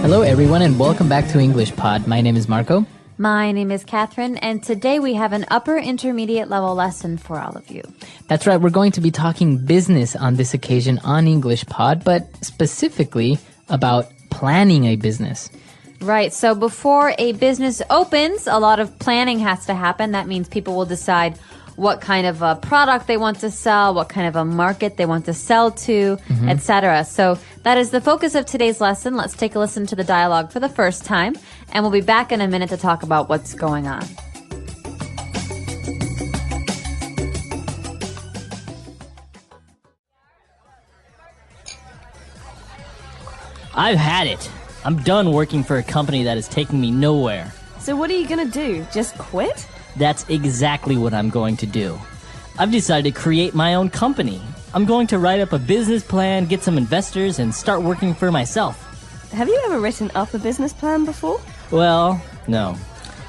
Hello, everyone, and welcome back to English Pod. My name is Marco. My name is Catherine, and today we have an upper intermediate level lesson for all of you. That's right, we're going to be talking business on this occasion on English Pod, but specifically about planning a business. Right, so before a business opens, a lot of planning has to happen. That means people will decide what kind of a product they want to sell, what kind of a market they want to sell to, etc. So that is the focus of today's lesson. Let's take a listen to the dialogue for the first time, and we'll be back in a minute to talk about what's going on. I've had it. I'm done working for a company that is taking me nowhere. So what are you gonna do? Just quit? That's exactly what I'm going to do. I've decided to create my own company. I'm going to write up a business plan, get some investors, and start working for myself. Have you ever written up a business plan before? Well, no.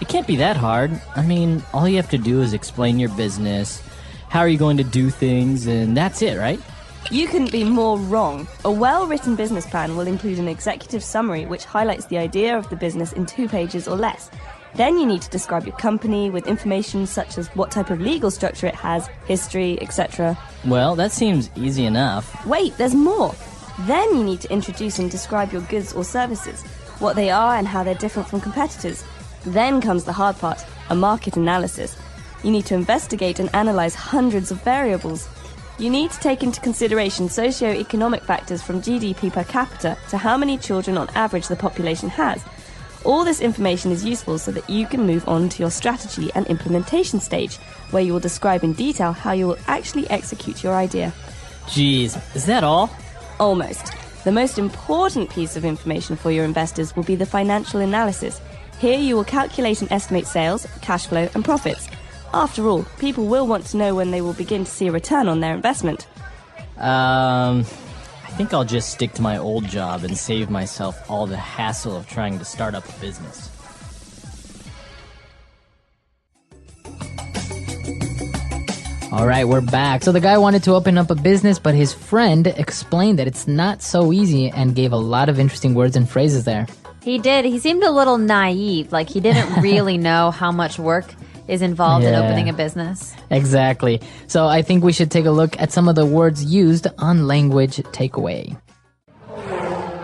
It can't be that hard. I mean, all you have to do is explain your business, how are you going to do things, and that's it, right? You couldn't be more wrong. A well-written business plan will include an executive summary which highlights the idea of the business in 2 pages or less. Then you need to describe your company with information such as what type of legal structure it has, history, etc. Well, that seems easy enough. Wait, there's more. Then you need to introduce and describe your goods or services, what they are and how they're different from competitors. Then comes the hard part, a market analysis. You need to investigate and analyze hundreds of variables. You need to take into consideration socio-economic factors from GDP per capita to how many children on average the population has. All this information is useful so that you can move on to your strategy and implementation stage, where you will describe in detail how you will actually execute your idea. Geez, is that all? Almost. The most important piece of information for your investors will be the financial analysis. Here you will calculate and estimate sales, cash flow, and profits. After all, people will want to know when they will begin to see a return on their investment. I think I'll just stick to my old job and save myself all the hassle of trying to start up a business. All right, we're back. So the guy wanted to open up a business, but his friend explained that it's not so easy and gave a lot of interesting words and phrases there. He did. He seemed a little naive, like he didn't really know how much work is involved in opening a business. Exactly. So I think we should take a look at some of the words used on Language Takeaway.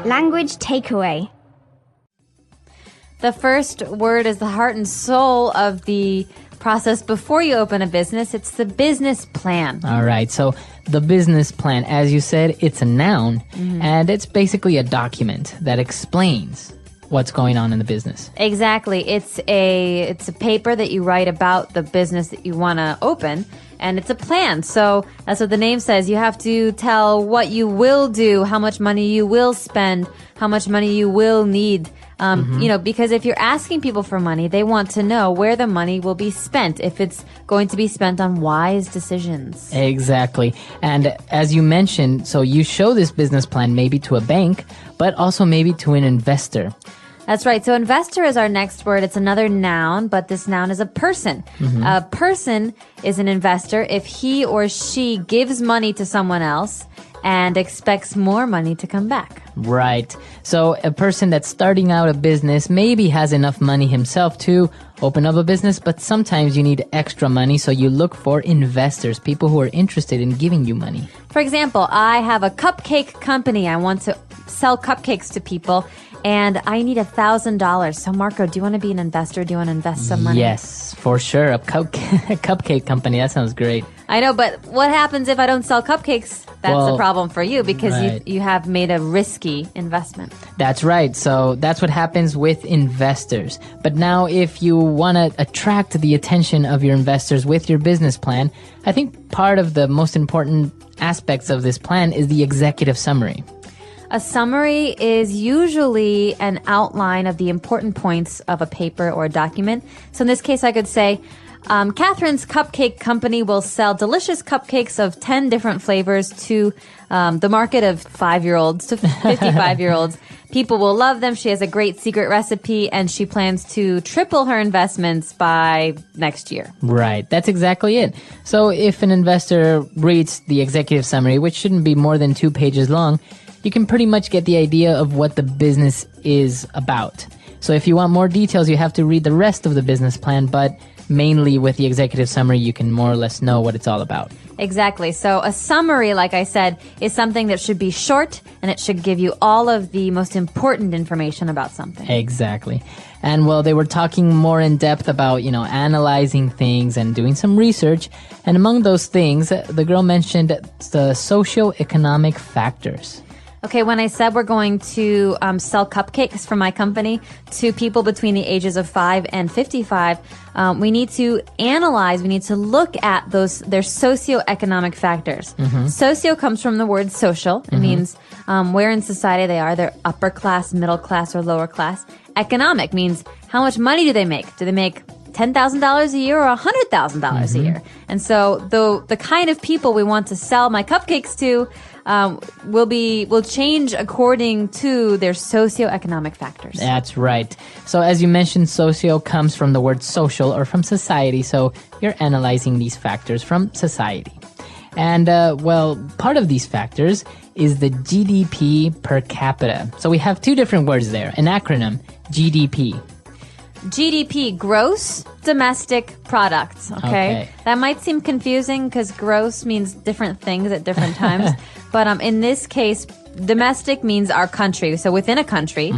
Language takeaway. The first word is the heart and soul of the process before you open a business. It's the business plan. All right. So the business plan, as you said, it's a noun, and it's basically a document that explains what's going on in the business. Exactly. It's a paper that you write about the business that you want to open, and it's a plan. So that's what the name says. You have to tell what you will do, how much money you will spend, how much money you will need. Because if you're asking people for money, they want to know where the money will be spent, if it's going to be spent on wise decisions. Exactly. And as you mentioned, so you show this business plan maybe to a bank, but also maybe to an investor. That's right. So investor is our next word. It's another noun, but this noun is a person. A person is an investor if he or she gives money to someone else and expects more money to come back. Right. So a person that's starting out a business maybe has enough money himself to open up a business, but sometimes you need extra money, so you look for investors, people who are interested in giving you money. For example, I have a cupcake company. I want to sell cupcakes to people, and I need $1,000. So Marco, do you want to be an investor? Do you want to invest some money? Yes, for sure. A cupcake company. That sounds great. I know, but what happens if I don't sell cupcakes? That's a problem for you because you have made a risky investment. That's right. So that's what happens with investors. But now if you want to attract the attention of your investors with your business plan, I think part of the most important aspects of this plan is the executive summary. A summary is usually an outline of the important points of a paper or a document. So in this case, I could say, Catherine's Cupcake Company will sell delicious cupcakes of 10 different flavors to the market of 5-year-olds to 55-year-olds. People will love them. She has a great secret recipe, and she plans to triple her investments by next year. Right. That's exactly it. So if an investor reads the executive summary, which shouldn't be more than 2 pages long, you can pretty much get the idea of what the business is about. So if you want more details, you have to read the rest of the business plan, but mainly with the executive summary, you can more or less know what it's all about. Exactly. So a summary, like I said, is something that should be short, and it should give you all of the most important information about something. Exactly. And well, they were talking more in depth about, analyzing things and doing some research. And among those things, the girl mentioned the socioeconomic factors. Okay, when I said we're going to sell cupcakes from my company to people between the ages of 5 and 55, we need to analyze, we need to look at their socioeconomic factors. Socio comes from the word social. It means where in society they are. They're upper class, middle class, or lower class. Economic means how much money do they make? Do they make $10,000 a year or $100,000 a year? And so the kind of people we want to sell my cupcakes to will change according to their socioeconomic factors. That's right. So as you mentioned, socio comes from the word social or from society. So you're analyzing these factors from society. And part of these factors is the GDP per capita. So we have 2 different words there. An acronym, GDP. GDP, gross domestic product. Okay. That might seem confusing because gross means different things at different times. But in this case, domestic means our country. So within a country,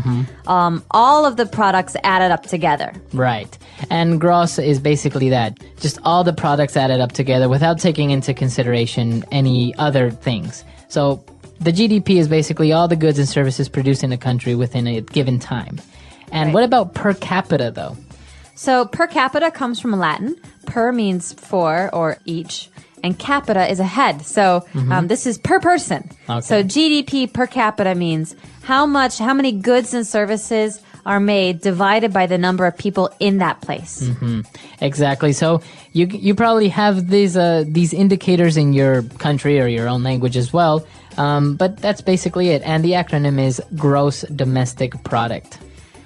all of the products added up together. Right. And gross is basically that. Just all the products added up together without taking into consideration any other things. So the GDP is basically all the goods and services produced in a country within a given time. And what about per capita, though? So per capita comes from Latin. Per means for or each, and capita is a head. So this is per person. Okay. So GDP per capita means how many goods and services are made divided by the number of people in that place. Exactly. So you probably have these indicators in your country or your own language as well. But that's basically it. And the acronym is gross domestic product.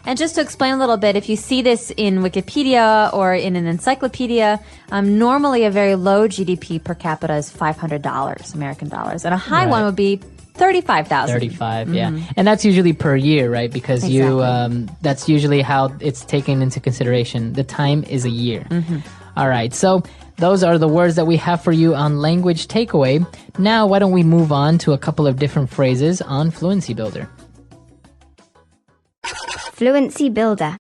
And just to explain a little bit, if you see this in Wikipedia or in an encyclopedia, normally a very low GDP per capita is $500 American dollars, and a high one would be 35,000. 35, yeah. And that's usually per year, right? Because that's usually how it's taken into consideration. The time is a year. All right. So those are the words that we have for you on Language Takeaway. Now, why don't we move on to a couple of different phrases on Fluency Builder. Fluency Builder.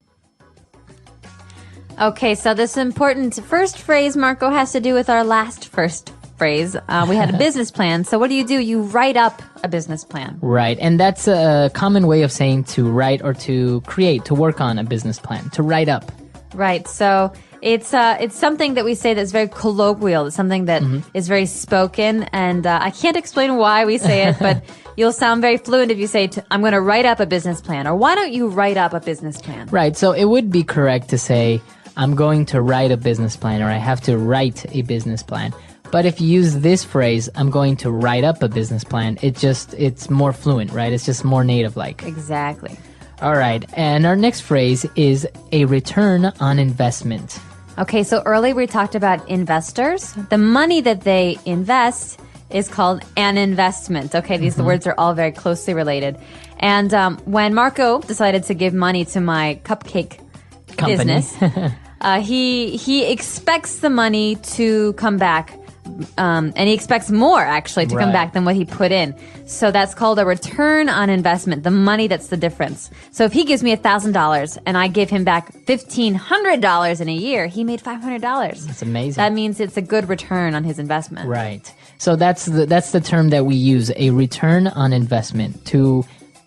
Okay, so this important first phrase, Marco, has to do with our last first phrase. We had a business plan. So what do? You write up a business plan. Right, and that's a common way of saying to write or to create, to work on a business plan, to write up. Right, so it's something that we say that's very colloquial. It's something that is very spoken, and I can't explain why we say it, but you'll sound very fluent if you say, I'm going to write up a business plan, or why don't you write up a business plan? Right, so it would be correct to say, I'm going to write a business plan, or I have to write a business plan. But if you use this phrase, I'm going to write up a business plan, it's more fluent, right? It's just more native-like. Exactly. All right, and our next phrase is a return on investment. Okay, so earlier we talked about investors. The money that they invest is called an investment. Okay, these words are all very closely related. And when Marco decided to give money to my cupcake Company. business, he expects the money to come back. And he expects more, actually, to come back than what he put in. So that's called a return on investment, the money that's the difference. So if he gives me $1,000 and I give him back $1,500 in a year, he made $500. That's amazing. That means it's a good return on his investment. Right. So that's the term that we use, a return on investment.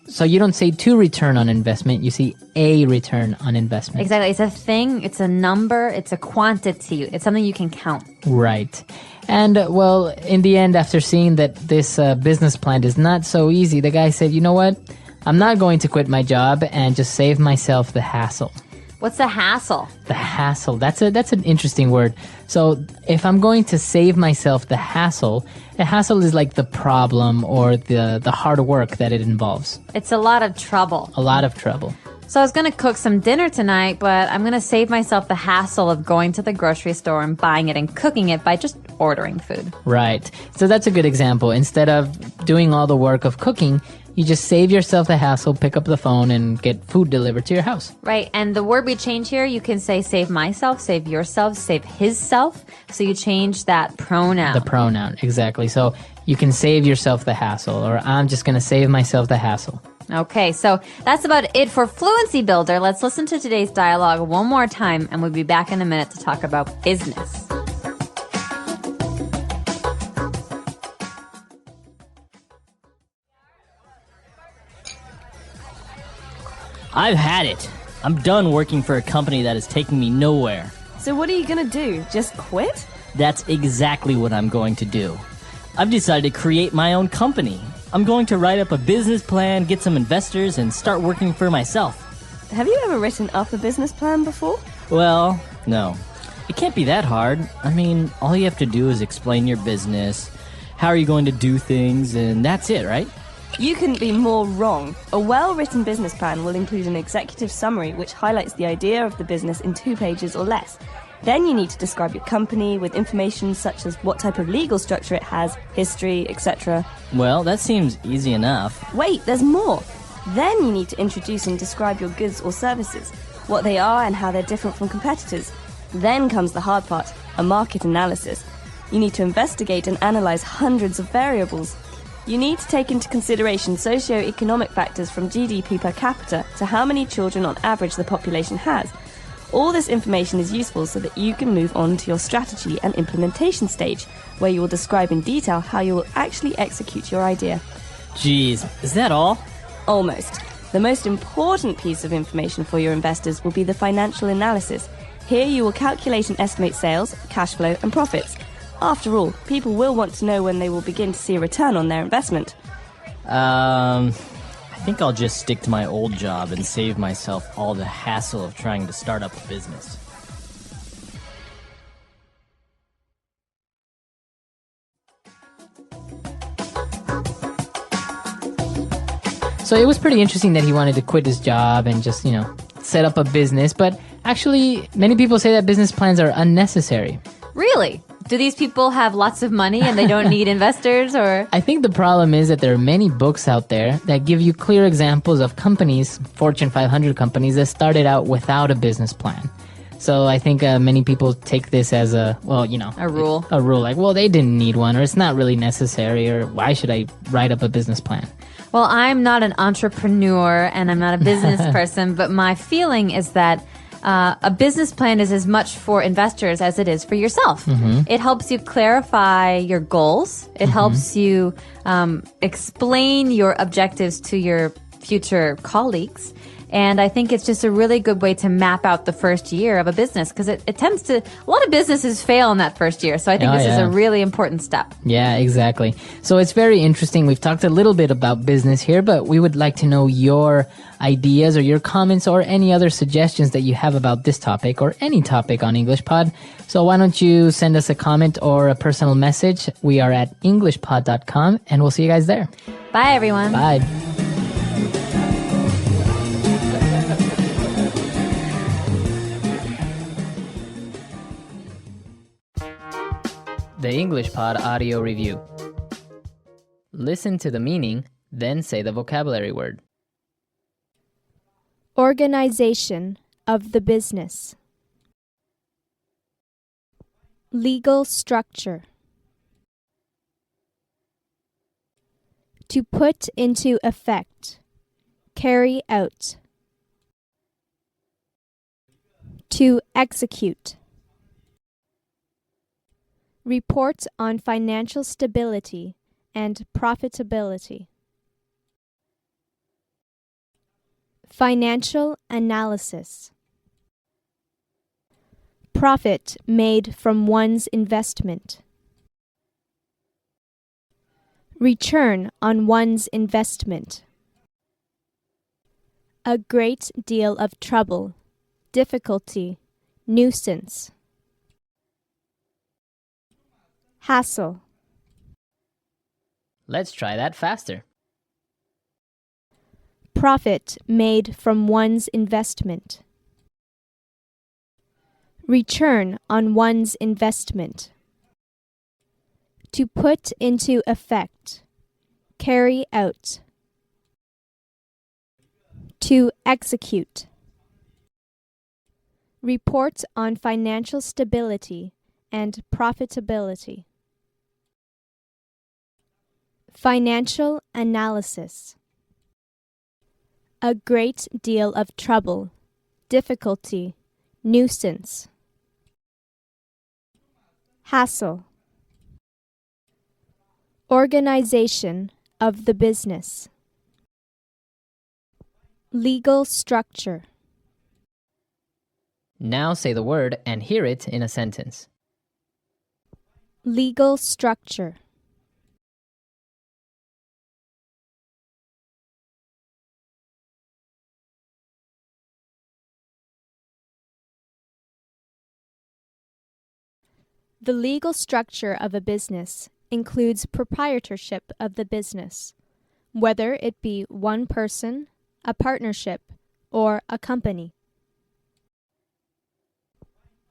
So you don't say to return on investment, you say a return on investment. Exactly. It's a thing, it's a number, it's a quantity. It's something you can count. Right. And, well, in the end, after seeing that this business plan is not so easy, the guy said, you know what? I'm not going to quit my job and just save myself the hassle. What's the hassle? The hassle. That's an interesting word. So if I'm going to save myself the hassle is like the problem or the hard work that it involves. It's a lot of trouble. A lot of trouble. So I was going to cook some dinner tonight, but I'm going to save myself the hassle of going to the grocery store and buying it and cooking it by just ordering food. Right. So that's a good example. Instead of doing all the work of cooking, you just save yourself the hassle, pick up the phone, and get food delivered to your house. Right. And the word we change here, you can say save myself, save yourself, save his self. So you change that pronoun. The pronoun, exactly. So you can save yourself the hassle, or I'm just going to save myself the hassle. Okay, so that's about it for Fluency Builder. Let's listen to today's dialogue one more time, and we'll be back in a minute to talk about business. I've had it. I'm done working for a company that is taking me nowhere. So what are you gonna do? Just quit? That's exactly what I'm going to do. I've decided to create my own company. I'm going to write up a business plan, get some investors, and start working for myself. Have you ever written up a business plan before? Well, no. It can't be that hard. I mean, all you have to do is explain your business, how are you going to do things, and that's it, right? You couldn't be more wrong. A well-written business plan will include an executive summary which highlights the idea of the business in 2 pages or less. Then you need to describe your company with information such as what type of legal structure it has, history, etc. Well, that seems easy enough. Wait, there's more. Then you need to introduce and describe your goods or services, what they are and how they're different from competitors. Then comes the hard part, a market analysis. You need to investigate and analyze hundreds of variables. You need to take into consideration socio-economic factors from GDP per capita to how many children on average the population has. All this information is useful so that you can move on to your strategy and implementation stage, where you will describe in detail how you will actually execute your idea. Geez, is that all? Almost. The most important piece of information for your investors will be the financial analysis. Here you will calculate and estimate sales, cash flow, and profits. After all, people will want to know when they will begin to see a return on their investment. I think I'll just stick to my old job and save myself all the hassle of trying to start up a business. So it was pretty interesting that he wanted to quit his job and just, set up a business. But actually, many people say that business plans are unnecessary. Really? Do these people have lots of money and they don't need investors, or? I think the problem is that there are many books out there that give you clear examples of companies, Fortune 500 companies, that started out without a business plan. So I think many people take this as a rule. A rule, like, well, they didn't need one, or it's not really necessary, or why should I write up a business plan? Well, I'm not an entrepreneur and I'm not a business person, but my feeling is that a business plan is as much for investors as it is for yourself. Mm-hmm. It helps you clarify your goals. It helps you explain your objectives to your future colleagues. And I think it's just a really good way to map out the first year of a business, because it tends to, a lot of businesses fail in that first year. So I think this is a really important step. Yeah, exactly. So it's very interesting. We've talked a little bit about business here, but we would like to know your ideas or your comments or any other suggestions that you have about this topic or any topic on English Pod. So why don't you send us a comment or a personal message? We are at englishpod.com, and we'll see you guys there. Bye, everyone. Bye. The English Pod Audio Review. Listen to the meaning, then say the vocabulary word. Organization of the business. Legal structure. To put into effect. Carry out. To execute. Report on financial stability and profitability. Financial analysis. Profit made from one's investment. Return on one's investment. A great deal of trouble, difficulty, nuisance. Hassle. Let's try that faster. Profit made from one's investment. Return on one's investment. To put into effect. Carry out. To execute. Report on financial stability and profitability. Financial analysis. A great deal of trouble, difficulty, nuisance. Hassle. Organization of the business. Legal structure. Now say the word and hear it in a sentence. Legal structure. The legal structure of a business includes proprietorship of the business, whether it be one person, a partnership, or a company.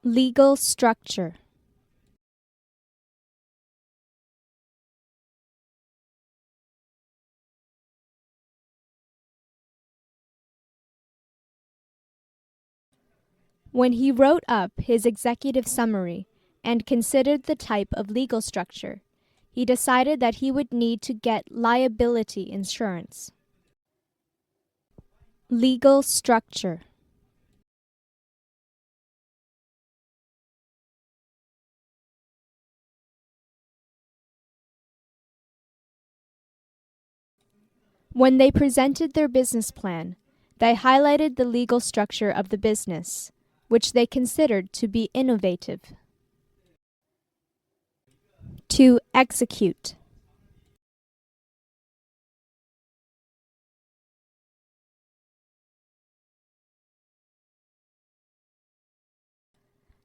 Legal structure. When he wrote up his executive summary and considered the type of legal structure, he decided that he would need to get liability insurance. Legal structure. When they presented their business plan, they highlighted the legal structure of the business, which they considered to be innovative. To execute.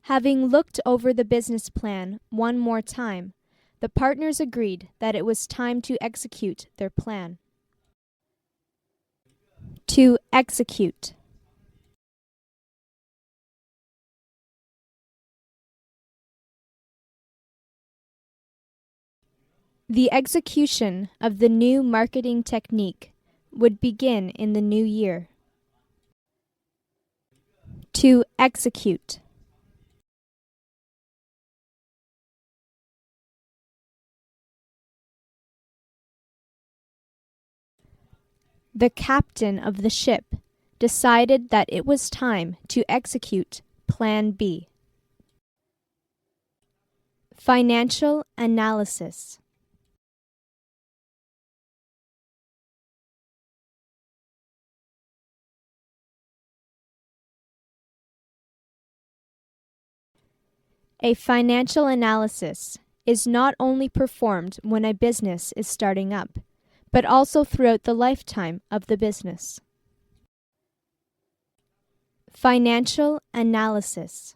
Having looked over the business plan one more time, the partners agreed that it was time to execute their plan. To execute. The execution of the new marketing technique would begin in the new year. To execute. The captain of the ship decided that it was time to execute Plan B. Financial analysis. A financial analysis is not only performed when a business is starting up, but also throughout the lifetime of the business. Financial analysis.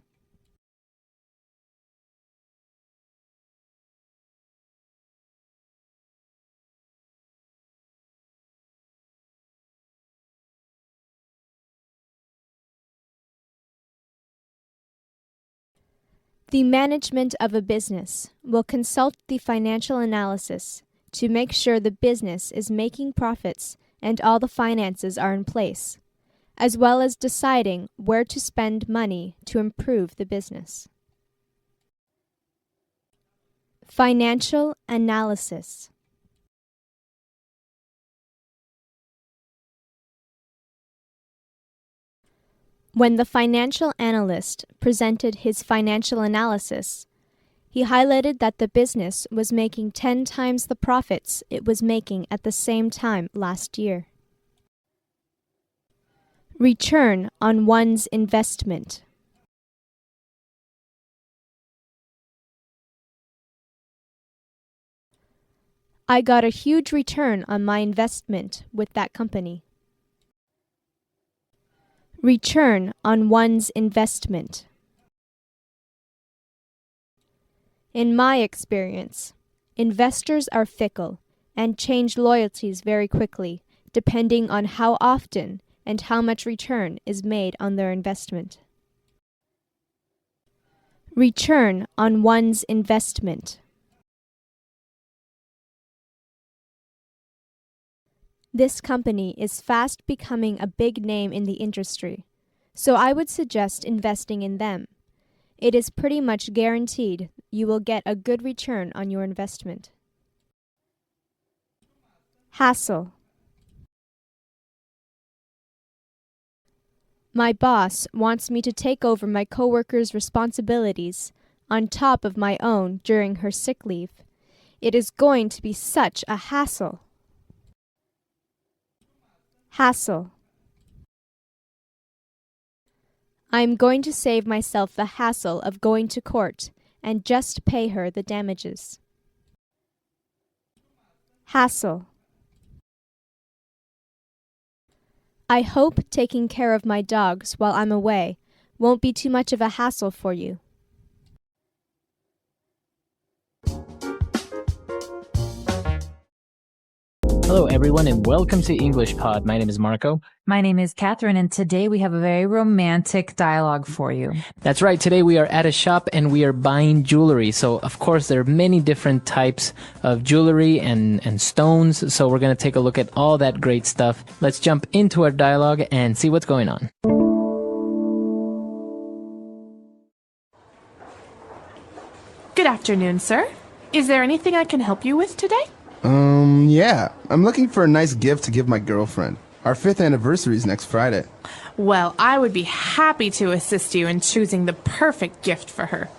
The management of a business will consult the financial analysis to make sure the business is making profits and all the finances are in place, as well as deciding where to spend money to improve the business. Financial analysis. When the financial analyst presented his financial analysis, he highlighted that the business was making 10 times the profits it was making at the same time last year. Return on one's investment. I got a huge return on my investment with that company. Return on one's investment. In my experience, investors are fickle and change loyalties very quickly, depending on how often and how much return is made on their investment. Return on one's investment. This company is fast becoming a big name in the industry, so I would suggest investing in them. It is pretty much guaranteed you will get a good return on your investment. Hassle. My boss wants me to take over my coworker's responsibilities on top of my own during her sick leave. It is going to be such a hassle. Hassle. I am going to save myself the hassle of going to court and just pay her the damages. Hassle. I hope taking care of my dogs while I'm away won't be too much of a hassle for you. Hello, everyone, and welcome to English Pod. My name is Marco. My name is Catherine, and today we have a very romantic dialogue for you. That's right. Today we are at a shop and we are buying jewelry. So, of course, there are many different types of jewelry and stones. So we're going to take a look at all that great stuff. Let's jump into our dialogue and see what's going on. Good afternoon, sir. Is there anything I can help you with today? Yeah. I'm looking for a nice gift to give my girlfriend. Our 5th anniversary is next Friday. Well, I would be happy to assist you in choosing the perfect gift for her.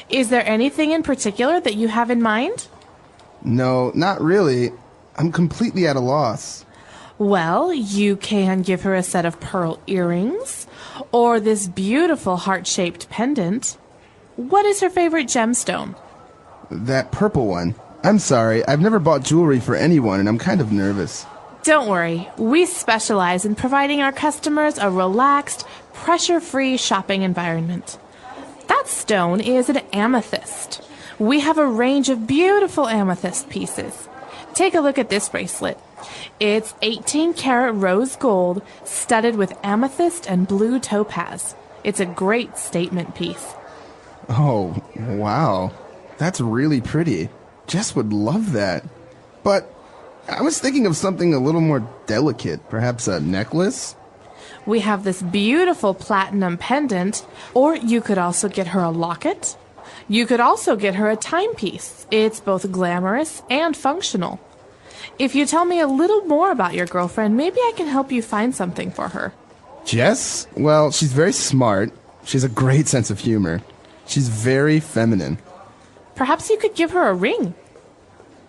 Is there anything in particular that you have in mind? No, not really. I'm completely at a loss. Well, you can give her a set of pearl earrings, or this beautiful heart-shaped pendant. What is her favorite gemstone? That purple one. I'm sorry, I've never bought jewelry for anyone and I'm kind of nervous. Don't worry, we specialize in providing our customers a relaxed, pressure-free shopping environment. That stone is an amethyst. We have a range of beautiful amethyst pieces. Take a look at this bracelet. It's 18-karat rose gold studded with amethyst and blue topaz. It's a great statement piece. Oh, wow. That's really pretty. Jess would love that. But I was thinking of something a little more delicate, perhaps a necklace? We have this beautiful platinum pendant, or you could also get her a locket. You could also get her a timepiece. It's both glamorous and functional. If you tell me a little more about your girlfriend, maybe I can help you find something for her. Jess? Well, she's very smart. She has a great sense of humor. She's very feminine. Perhaps you could give her a ring.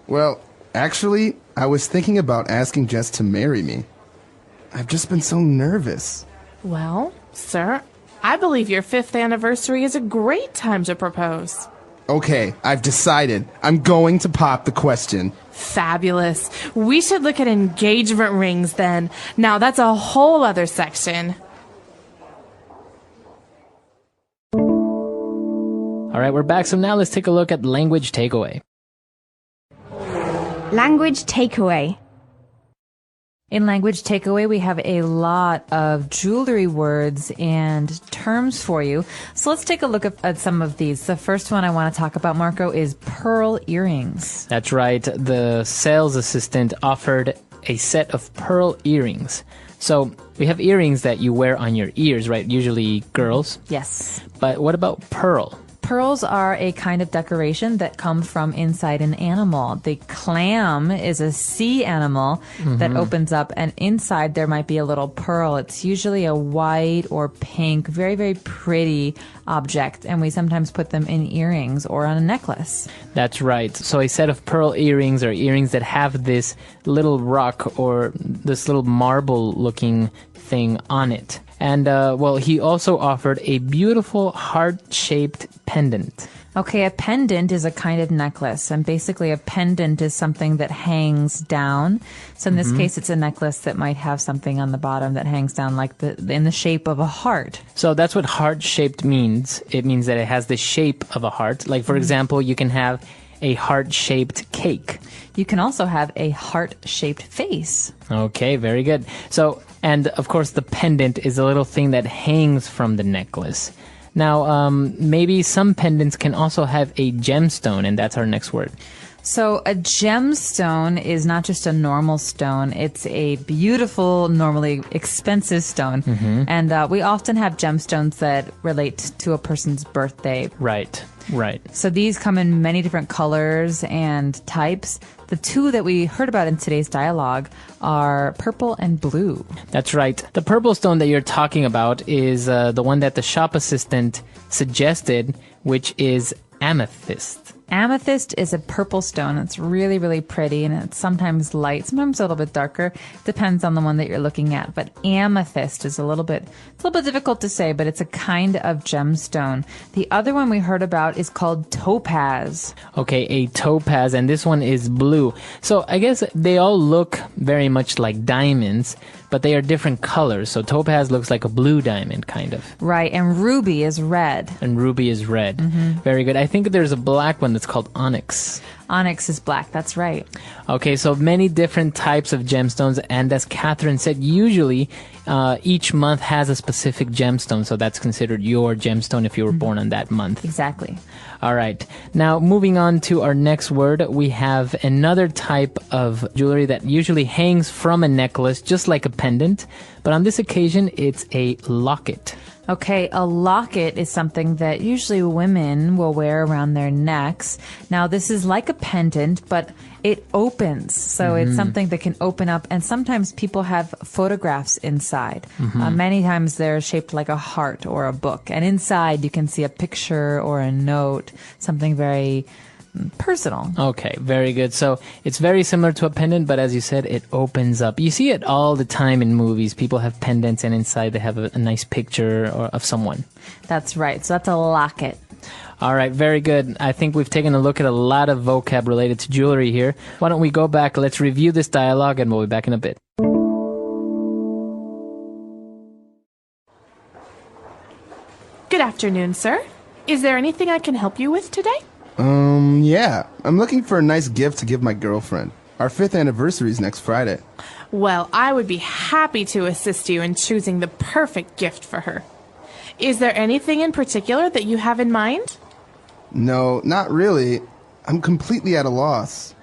Well, actually, I was thinking about asking Jess to marry me. I've just been so nervous. Well, sir, I believe your 5th anniversary is a great time to propose. Okay, I've decided. I'm going to pop the question. Fabulous. We should look at engagement rings then. Now, that's a whole other section. All right, we're back. So now let's take a look at language takeaway. Language takeaway. In language takeaway, we have a lot of jewelry words and terms for you. So let's take a look at some of these. The first one I want to talk about, Marco, is pearl earrings. That's right. The sales assistant offered a set of pearl earrings. So we have earrings that you wear on your ears, right? Usually girls. Yes. But what about pearl? Pearls are a kind of decoration that come from inside an animal. The clam is a sea animal that opens up, and inside there might be a little pearl. It's usually a white or pink, very, very pretty object, and we sometimes put them in earrings or on a necklace. That's right. So a set of pearl earrings are earrings that have this little rock or this little marble-looking thing on it. And, well, he also offered a beautiful heart-shaped pendant. Okay, a pendant is a kind of necklace, and basically a pendant is something that hangs down. So in this case, it's a necklace that might have something on the bottom that hangs down like in the shape of a heart. So that's what heart-shaped means. It means that it has the shape of a heart. Like, for example, you can have a heart-shaped cake. You can also have a heart-shaped face. Okay, very good. So, and of course, the pendant is a little thing that hangs from the necklace. Now, maybe some pendants can also have a gemstone, and that's our next word. So a gemstone is not just a normal stone. It's a beautiful, normally expensive stone. And we often have gemstones that relate to a person's birthday. Right, right. So these come in many different colors and types. The two that we heard about in today's dialogue are purple and blue. That's right. The purple stone that you're talking about is the one that the shop assistant suggested, which is amethyst. Amethyst is a purple stone. It's really, really pretty, and it's sometimes light, sometimes a little bit darker. Depends on the one that you're looking at. But amethyst is a little bit difficult to say, but it's a kind of gemstone. The other one we heard about is called topaz. Okay, a topaz, and this one is blue. So I guess they all look very much like diamonds, but they are different colors. So topaz looks like a blue diamond, kind of. Right, and ruby is red. And ruby is red. Very good. I think there's a black one that's called onyx. Onyx is black, that's right. Okay, so many different types of gemstones, and as Catherine said, usually each month has a specific gemstone, so that's considered your gemstone if you were born on that month. Exactly. All right. Now, moving on to our next word, we have another type of jewelry that usually hangs from a necklace, just like a pendant, but on this occasion, it's a locket. Okay, a locket is something that usually women will wear around their necks. Now, this is like a pendant, but it opens. So it's something that can open up, and sometimes people have photographs inside. Many times they're shaped like a heart or a book, and inside you can see a picture or a note, something very personal. Okay, very good. So it's very similar to a pendant, but as you said, it opens up. You see it all the time in movies. People have pendants, and inside they have a nice picture of someone. That's right. So that's a locket. All right, very good. I think we've taken a look at a lot of vocab related to jewelry here. Why don't we go back, let's review this dialogue, and we'll be back in a bit. Good afternoon, sir. Is there anything I can help you with today? Yeah. I'm looking for a nice gift to give my girlfriend. Our 5th anniversary is next Friday. Well, I would be happy to assist you in choosing the perfect gift for her. Is there anything in particular that you have in mind? No, not really. I'm completely at a loss.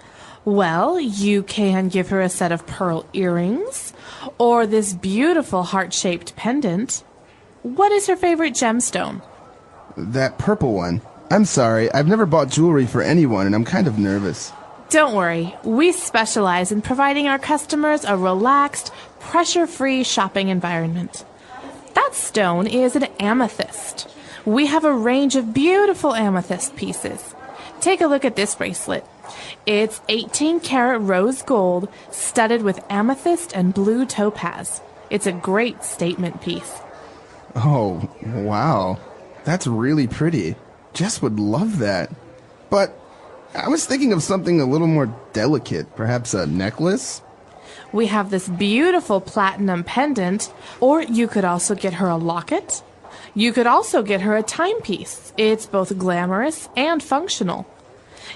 Well, you can give her a set of pearl earrings, or this beautiful heart-shaped pendant. What is her favorite gemstone? That purple one. I'm sorry, I've never bought jewelry for anyone, and I'm kind of nervous. Don't worry, we specialize in providing our customers a relaxed, pressure-free shopping environment. That stone is an amethyst. We have a range of beautiful amethyst pieces. Take a look at this bracelet. It's 18-karat rose gold studded with amethyst and blue topaz. It's a great statement piece. Oh, wow. That's really pretty. Jess would love that. But I was thinking of something a little more delicate, perhaps a necklace? We have this beautiful platinum pendant, or you could also get her a locket. You could also get her a timepiece. It's both glamorous and functional.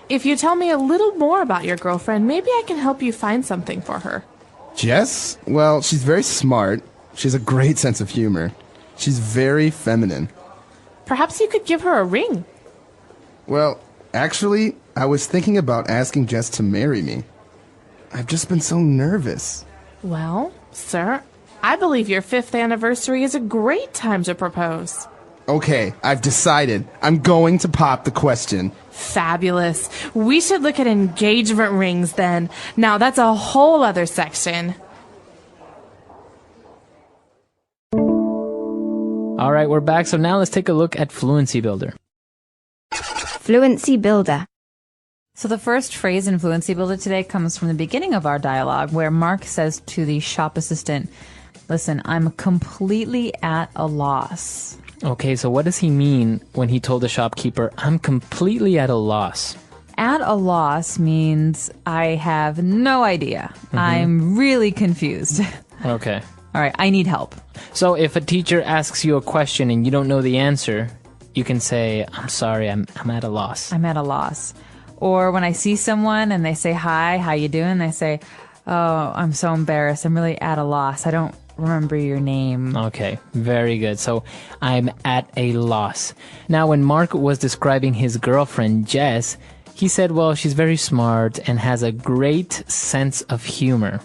If you tell me a little more about your girlfriend, maybe I can help you find something for her. Jess? Well, she's very smart. She has a great sense of humor. She's very feminine. Perhaps you could give her a ring. Well, actually, I was thinking about asking Jess to marry me. I've just been so nervous. Well, sir, I believe your 5th anniversary is a great time to propose. Okay, I've decided. I'm going to pop the question. Fabulous. We should look at engagement rings then. Now, that's a whole other section. All right, we're back. So now let's take a look at Fluency Builder. Fluency Builder. So the first phrase in Fluency Builder today comes from the beginning of our dialogue, where Mark says to the shop assistant, Listen, I'm completely at a loss. Okay, so what does he mean when he told the shopkeeper, I'm completely at a loss? At a loss means I have no idea. I'm really confused. Okay. All right, I need help. So if a teacher asks you a question and you don't know the answer, you can say, I'm sorry, I'm at a loss. I'm at a loss. Or when I see someone and they say, hi, how you doing? They say, oh, I'm so embarrassed. I'm really at a loss. I don't remember your name. Okay, very good. So I'm at a loss. Now, when Mark was describing his girlfriend, Jess, he said, well, she's very smart and has a great sense of humor.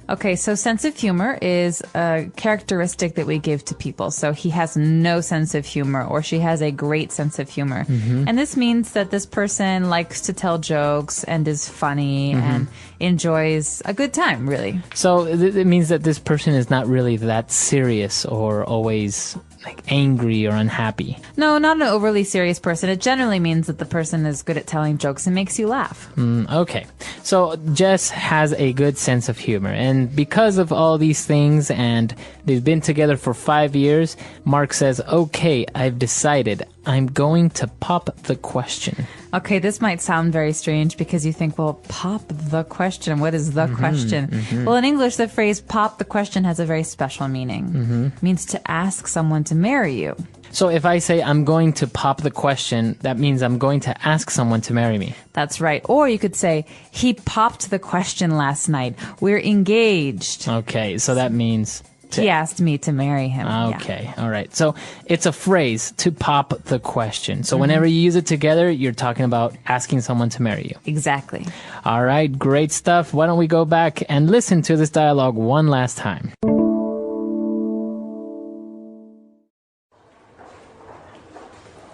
Okay, so sense of humor is a characteristic that we give to people. So he has no sense of humor, or she has a great sense of humor. And this means that this person likes to tell jokes and is funny and enjoys a good time, really. So it means that this person is not really that serious or always like angry or unhappy. No, not an overly serious person. It generally means that the person is good at telling jokes and makes you laugh. Okay. So Jess has a good sense of humor. And because of all these things, and they've been together for 5 years, Mark says, okay, I've decided. I'm going to pop the question. Okay, this might sound very strange because you think, well, pop the question. What is the question? Well, in English, the phrase pop the question has a very special meaning. It means to ask someone to marry you. So if I say I'm going to pop the question, that means I'm going to ask someone to marry me. That's right. Or you could say, he popped the question last night. We're engaged. Okay, so that means... He asked me to marry him. Okay, all right. So it's a phrase, to pop the question. So whenever you use it together, you're talking about asking someone to marry you. Exactly. All right, great stuff. Why don't we go back and listen to this dialogue one last time?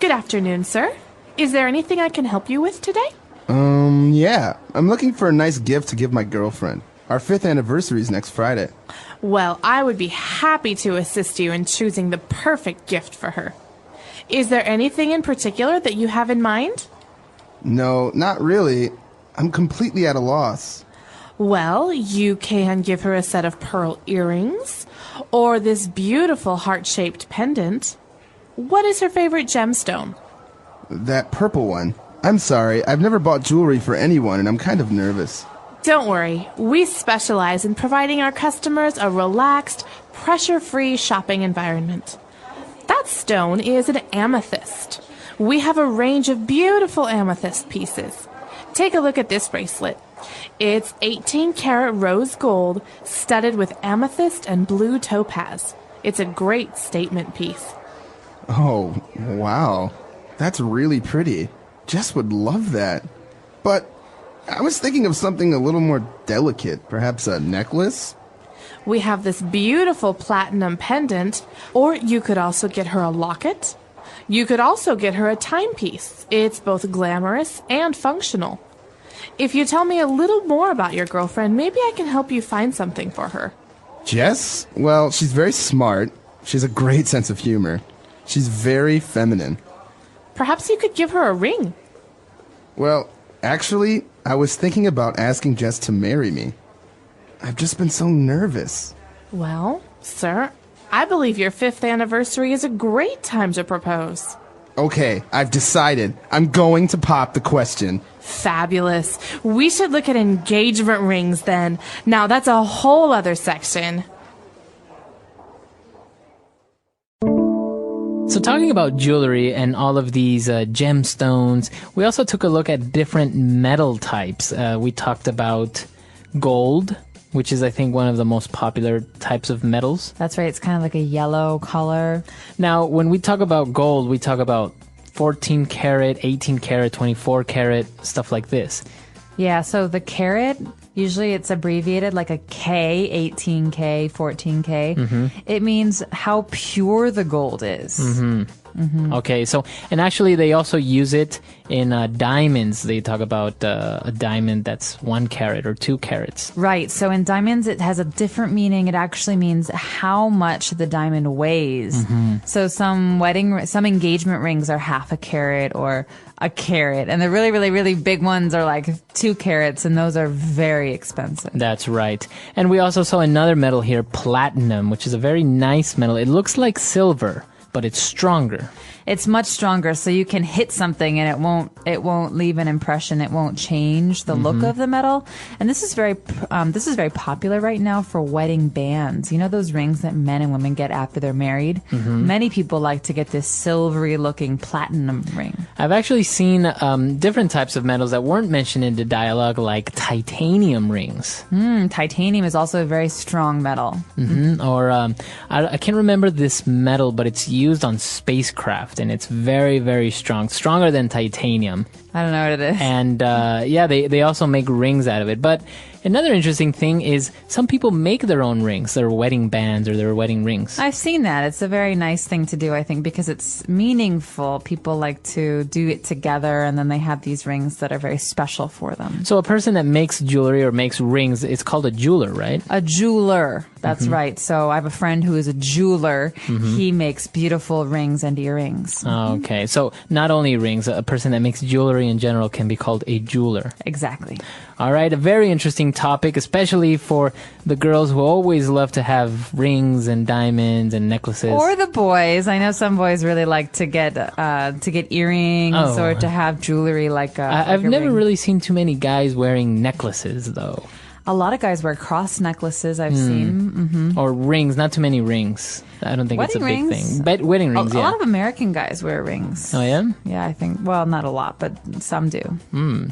Good afternoon, sir. Is there anything I can help you with today? Yeah. I'm looking for a nice gift to give my girlfriend. Our 5th anniversary is next Friday. Well, I would be happy to assist you in choosing the perfect gift for her. Is there anything in particular that you have in mind? No, not really. I'm completely at a loss. Well, you can give her a set of pearl earrings, or this beautiful heart-shaped pendant. What is her favorite gemstone? That purple one. I'm sorry, I've never bought jewelry for anyone, and I'm kind of nervous. Don't worry, we specialize in providing our customers a relaxed, pressure-free shopping environment. That stone is an amethyst. We have a range of beautiful amethyst pieces. Take a look at this bracelet. It's 18-karat rose gold studded with amethyst and blue topaz. It's a great statement piece. Oh, wow. That's really pretty. Jess would love that. But I was thinking of something a little more delicate, perhaps a necklace? We have this beautiful platinum pendant, or you could also get her a locket. You could also get her a timepiece. It's both glamorous and functional. If you tell me a little more about your girlfriend, maybe I can help you find something for her. Jess? Well, she's very smart. She has a great sense of humor. She's very feminine. Perhaps you could give her a ring. Well, actually, I was thinking about asking Jess to marry me. I've just been so nervous. Well, sir, I believe your 5th anniversary is a great time to propose. Okay, I've decided. I'm going to pop the question. Fabulous. We should look at engagement rings then. Now, that's a whole other section. So talking about jewelry and all of these gemstones, we also took a look at different metal types. We talked about gold, which is, I think, one of the most popular types of metals. That's right. It's kind of like a yellow color. Now, when we talk about gold, we talk about 14 karat, 18 karat, 24 karat, stuff like this. Yeah, so the carat, usually it's abbreviated like a K, 18K, 14K. It means how pure the gold is. Okay, so, and actually they also use it in diamonds. They talk about a diamond that's 1 carat or 2 carats. Right. So in diamonds, it has a different meaning. It actually means how much the diamond weighs. So some engagement rings are half a carat or a carat, and the really, really, really big ones are like 2 carats, and those are very expensive. That's right. And we also saw another metal here, platinum, which is a very nice metal. It looks like silver, but it's stronger. It's much stronger, so you can hit something and it won't leave an impression. It won't change the look of the metal. And this is very popular right now for wedding bands. You know those rings that men and women get after they're married? Many people like to get this silvery looking platinum ring. I've actually seen different types of metals that weren't mentioned in the dialogue, like titanium rings. Titanium is also a very strong metal. Or I can't remember this metal, but it's used on spacecraft, and it's very, very strong, stronger than titanium. I don't know what it is. And they also make rings out of it. But another interesting thing is some people make their own rings, their wedding bands or their wedding rings. I've seen that. It's a very nice thing to do, I think, because it's meaningful. People like to do it together, and then they have these rings that are very special for them. So a person that makes jewelry or makes rings, it's called a jeweler, right? A jeweler. That's right. So I have a friend who is a jeweler. He makes beautiful rings and earrings. Okay. So not only rings, a person that makes jewelry in general can be called a jeweler. Exactly. All right. A very interesting topic, especially for the girls who always love to have rings and diamonds and necklaces. Or the boys. I know some boys really like to get earrings or to have jewelry like I've never ring. really seen too many guys wearing necklaces, though. A lot of guys wear cross necklaces, I've seen. Or rings, not too many rings. I don't think it's a Wedding big rings? thing. But wedding rings, A yeah. lot of American guys wear rings. Oh, yeah? Yeah, I think. Well, not a lot, but some do.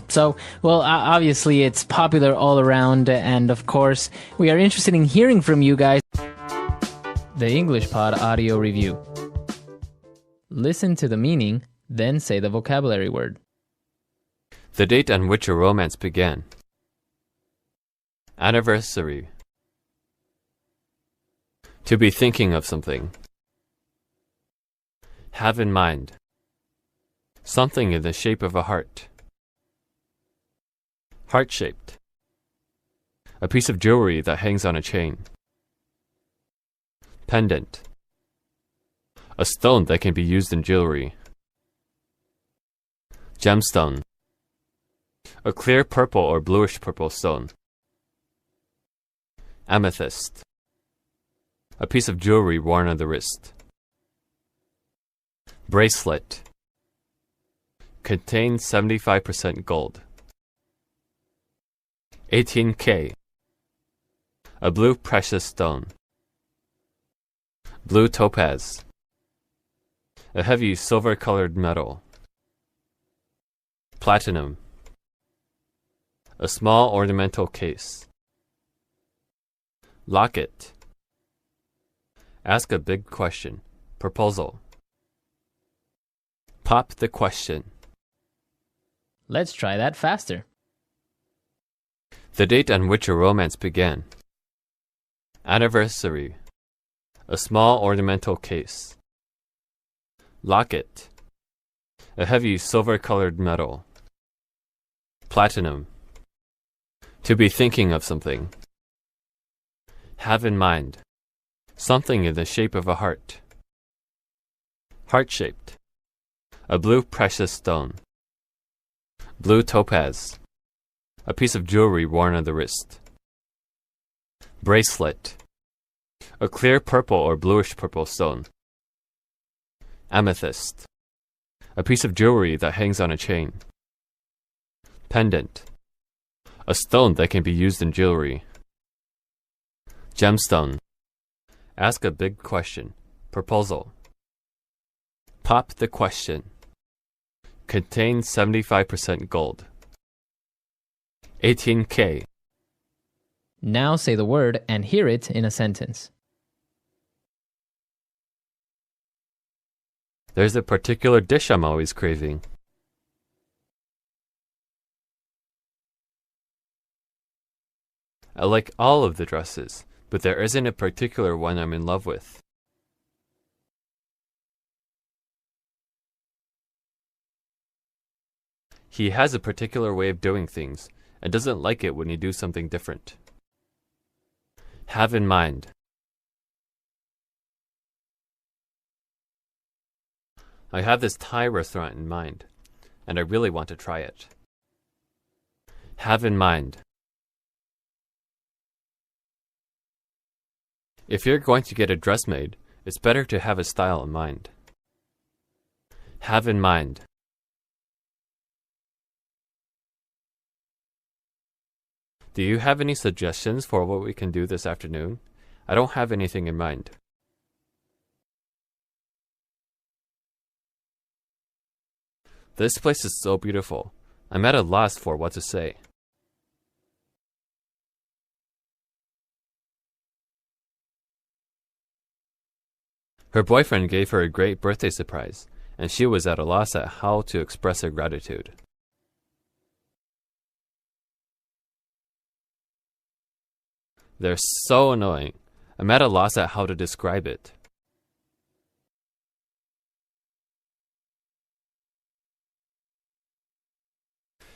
So, well, obviously it's popular all around, and of course, we are interested in hearing from you guys. The English Pod Audio Review. Listen to the meaning, then say the vocabulary word. The date on which a romance began. Anniversary. To be thinking of something. Have in mind. Something in the shape of a heart. Heart-shaped. A piece of jewelry that hangs on a chain. Pendant. A stone that can be used in jewelry. Gemstone. A clear purple or bluish purple stone. Amethyst. A piece of jewelry worn on the wrist. Bracelet. Contains 75% gold. 18K. A blue precious stone. Blue topaz. A heavy silver-colored metal. Platinum. A small ornamental case. Locket. Ask a big question. Proposal. Pop the question. Let's try that faster. The date on which a romance began. Anniversary. A small ornamental case. Locket. A heavy silver-colored metal. Platinum. To be thinking of something. Have in mind. Something in the shape of a heart. Heart-shaped. A blue precious stone. Blue topaz. A piece of jewelry worn on the wrist. Bracelet. A clear purple or bluish purple stone. Amethyst. A piece of jewelry that hangs on a chain. Pendant. A stone that can be used in jewelry. Gemstone. Ask a big question. Proposal. Pop the question. Contains 75% gold. 18K. Now say the word and hear it in a sentence. There's a particular dish I'm always craving. I like all of the dresses, but there isn't a particular one I'm in love with. He has a particular way of doing things and doesn't like it when you do something different. Have in mind. I have this Thai restaurant in mind, and I really want to try it. Have in mind. If you're going to get a dress made, it's better to have a style in mind. Have in mind. Do you have any suggestions for what we can do this afternoon? I don't have anything in mind. This place is so beautiful. I'm at a loss for what to say. Her boyfriend gave her a great birthday surprise, and she was at a loss at how to express her gratitude. They're so annoying. I'm at a loss at how to describe it.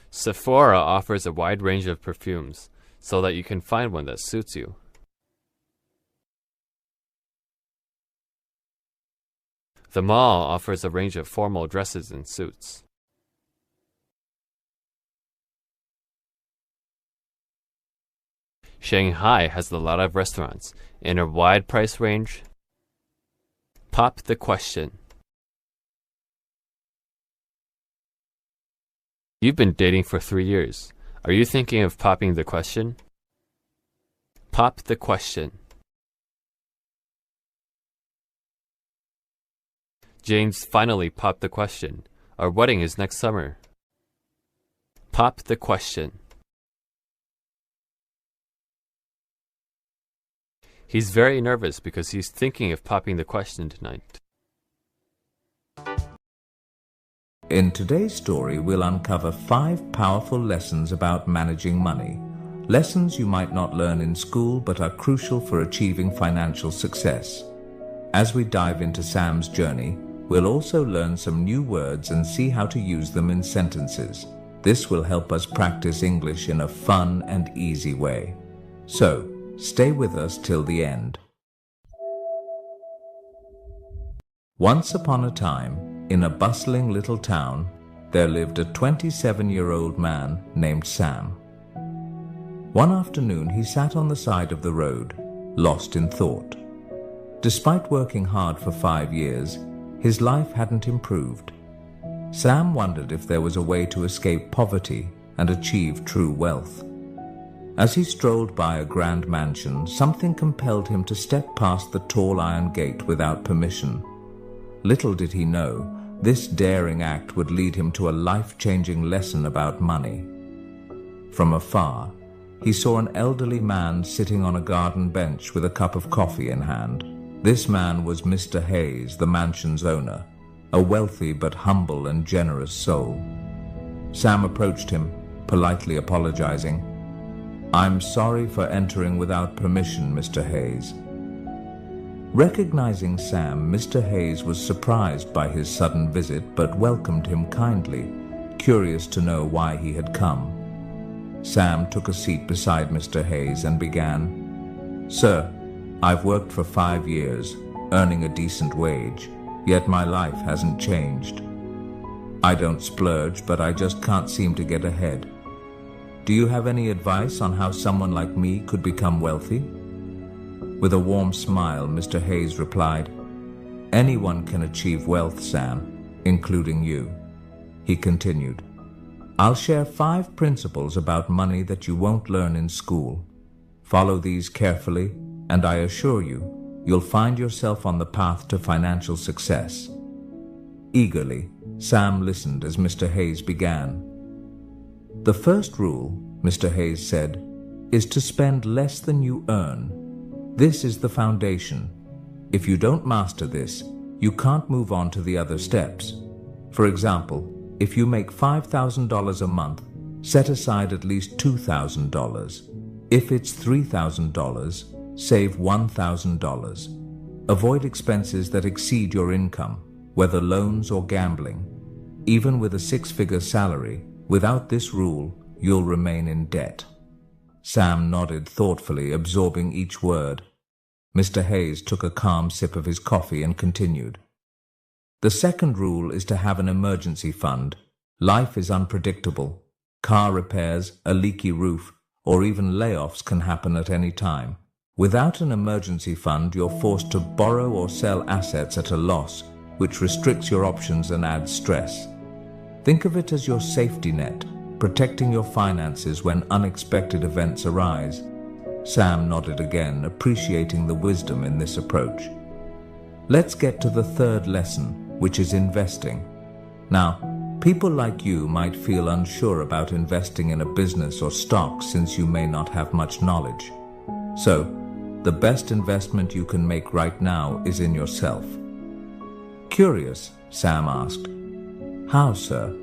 Sephora offers a wide range of perfumes, so that you can find one that suits you. The mall offers a range of formal dresses and suits. Shanghai has a lot of restaurants in a wide price range. Pop the question. You've been dating for 3 years. Are you thinking of popping the question? Pop the question. James finally popped the question. Our wedding is next summer. Pop the question. He's very nervous because he's thinking of popping the question tonight. In today's story, we'll uncover 5 powerful lessons about managing money. Lessons you might not learn in school but are crucial for achieving financial success. As we dive into Sam's journey, we'll also learn some new words and see how to use them in sentences. This will help us practice English in a fun and easy way. So, stay with us till the end. Once upon a time, in a bustling little town, there lived a 27-year-old man named Sam. One afternoon, he sat on the side of the road, lost in thought. Despite working hard for 5 years, his life hadn't improved. Sam wondered if there was a way to escape poverty and achieve true wealth. As he strolled by a grand mansion, something compelled him to step past the tall iron gate without permission. Little did he know, this daring act would lead him to a life-changing lesson about money. From afar, he saw an elderly man sitting on a garden bench with a cup of coffee in hand. This man was Mr. Hayes, the mansion's owner, a wealthy but humble and generous soul. Sam approached him, politely apologizing. "I'm sorry for entering without permission, Mr. Hayes." Recognizing Sam, Mr. Hayes was surprised by his sudden visit but welcomed him kindly, curious to know why he had come. Sam took a seat beside Mr. Hayes and began, "Sir, I've worked for 5 years, earning a decent wage, yet my life hasn't changed. I don't splurge, but I just can't seem to get ahead. Do you have any advice on how someone like me could become wealthy?" With a warm smile, Mr. Hayes replied, "Anyone can achieve wealth, Sam, including you." He continued, "I'll share 5 principles about money that you won't learn in school. Follow these carefully, and I assure you, you'll find yourself on the path to financial success." Eagerly, Sam listened as Mr. Hayes began. "The first rule," Mr. Hayes said, "is to spend less than you earn. This is the foundation. If you don't master this, you can't move on to the other steps. For example, if you make $5,000 a month, set aside at least $2,000. If it's $3,000, save $1,000. Avoid expenses that exceed your income, whether loans or gambling. Even with a 6-figure salary, Without this rule, you'll remain in debt. Sam nodded thoughtfully, absorbing each word. Mr. Hayes took a calm sip of his coffee and continued. The second rule is to have an emergency fund. Life is unpredictable. Car repairs, a leaky roof, or even layoffs can happen at any time. Without an emergency fund, you're forced to borrow or sell assets at a loss, which restricts your options and adds stress. Think of it as your safety net, protecting your finances when unexpected events arise. Sam nodded again, appreciating the wisdom in this approach. Let's get to the third lesson, which is investing. Now, people like you might feel unsure about investing in a business or stock since you may not have much knowledge. So, the best investment you can make right now is in yourself. Curious, Sam asked. How, sir?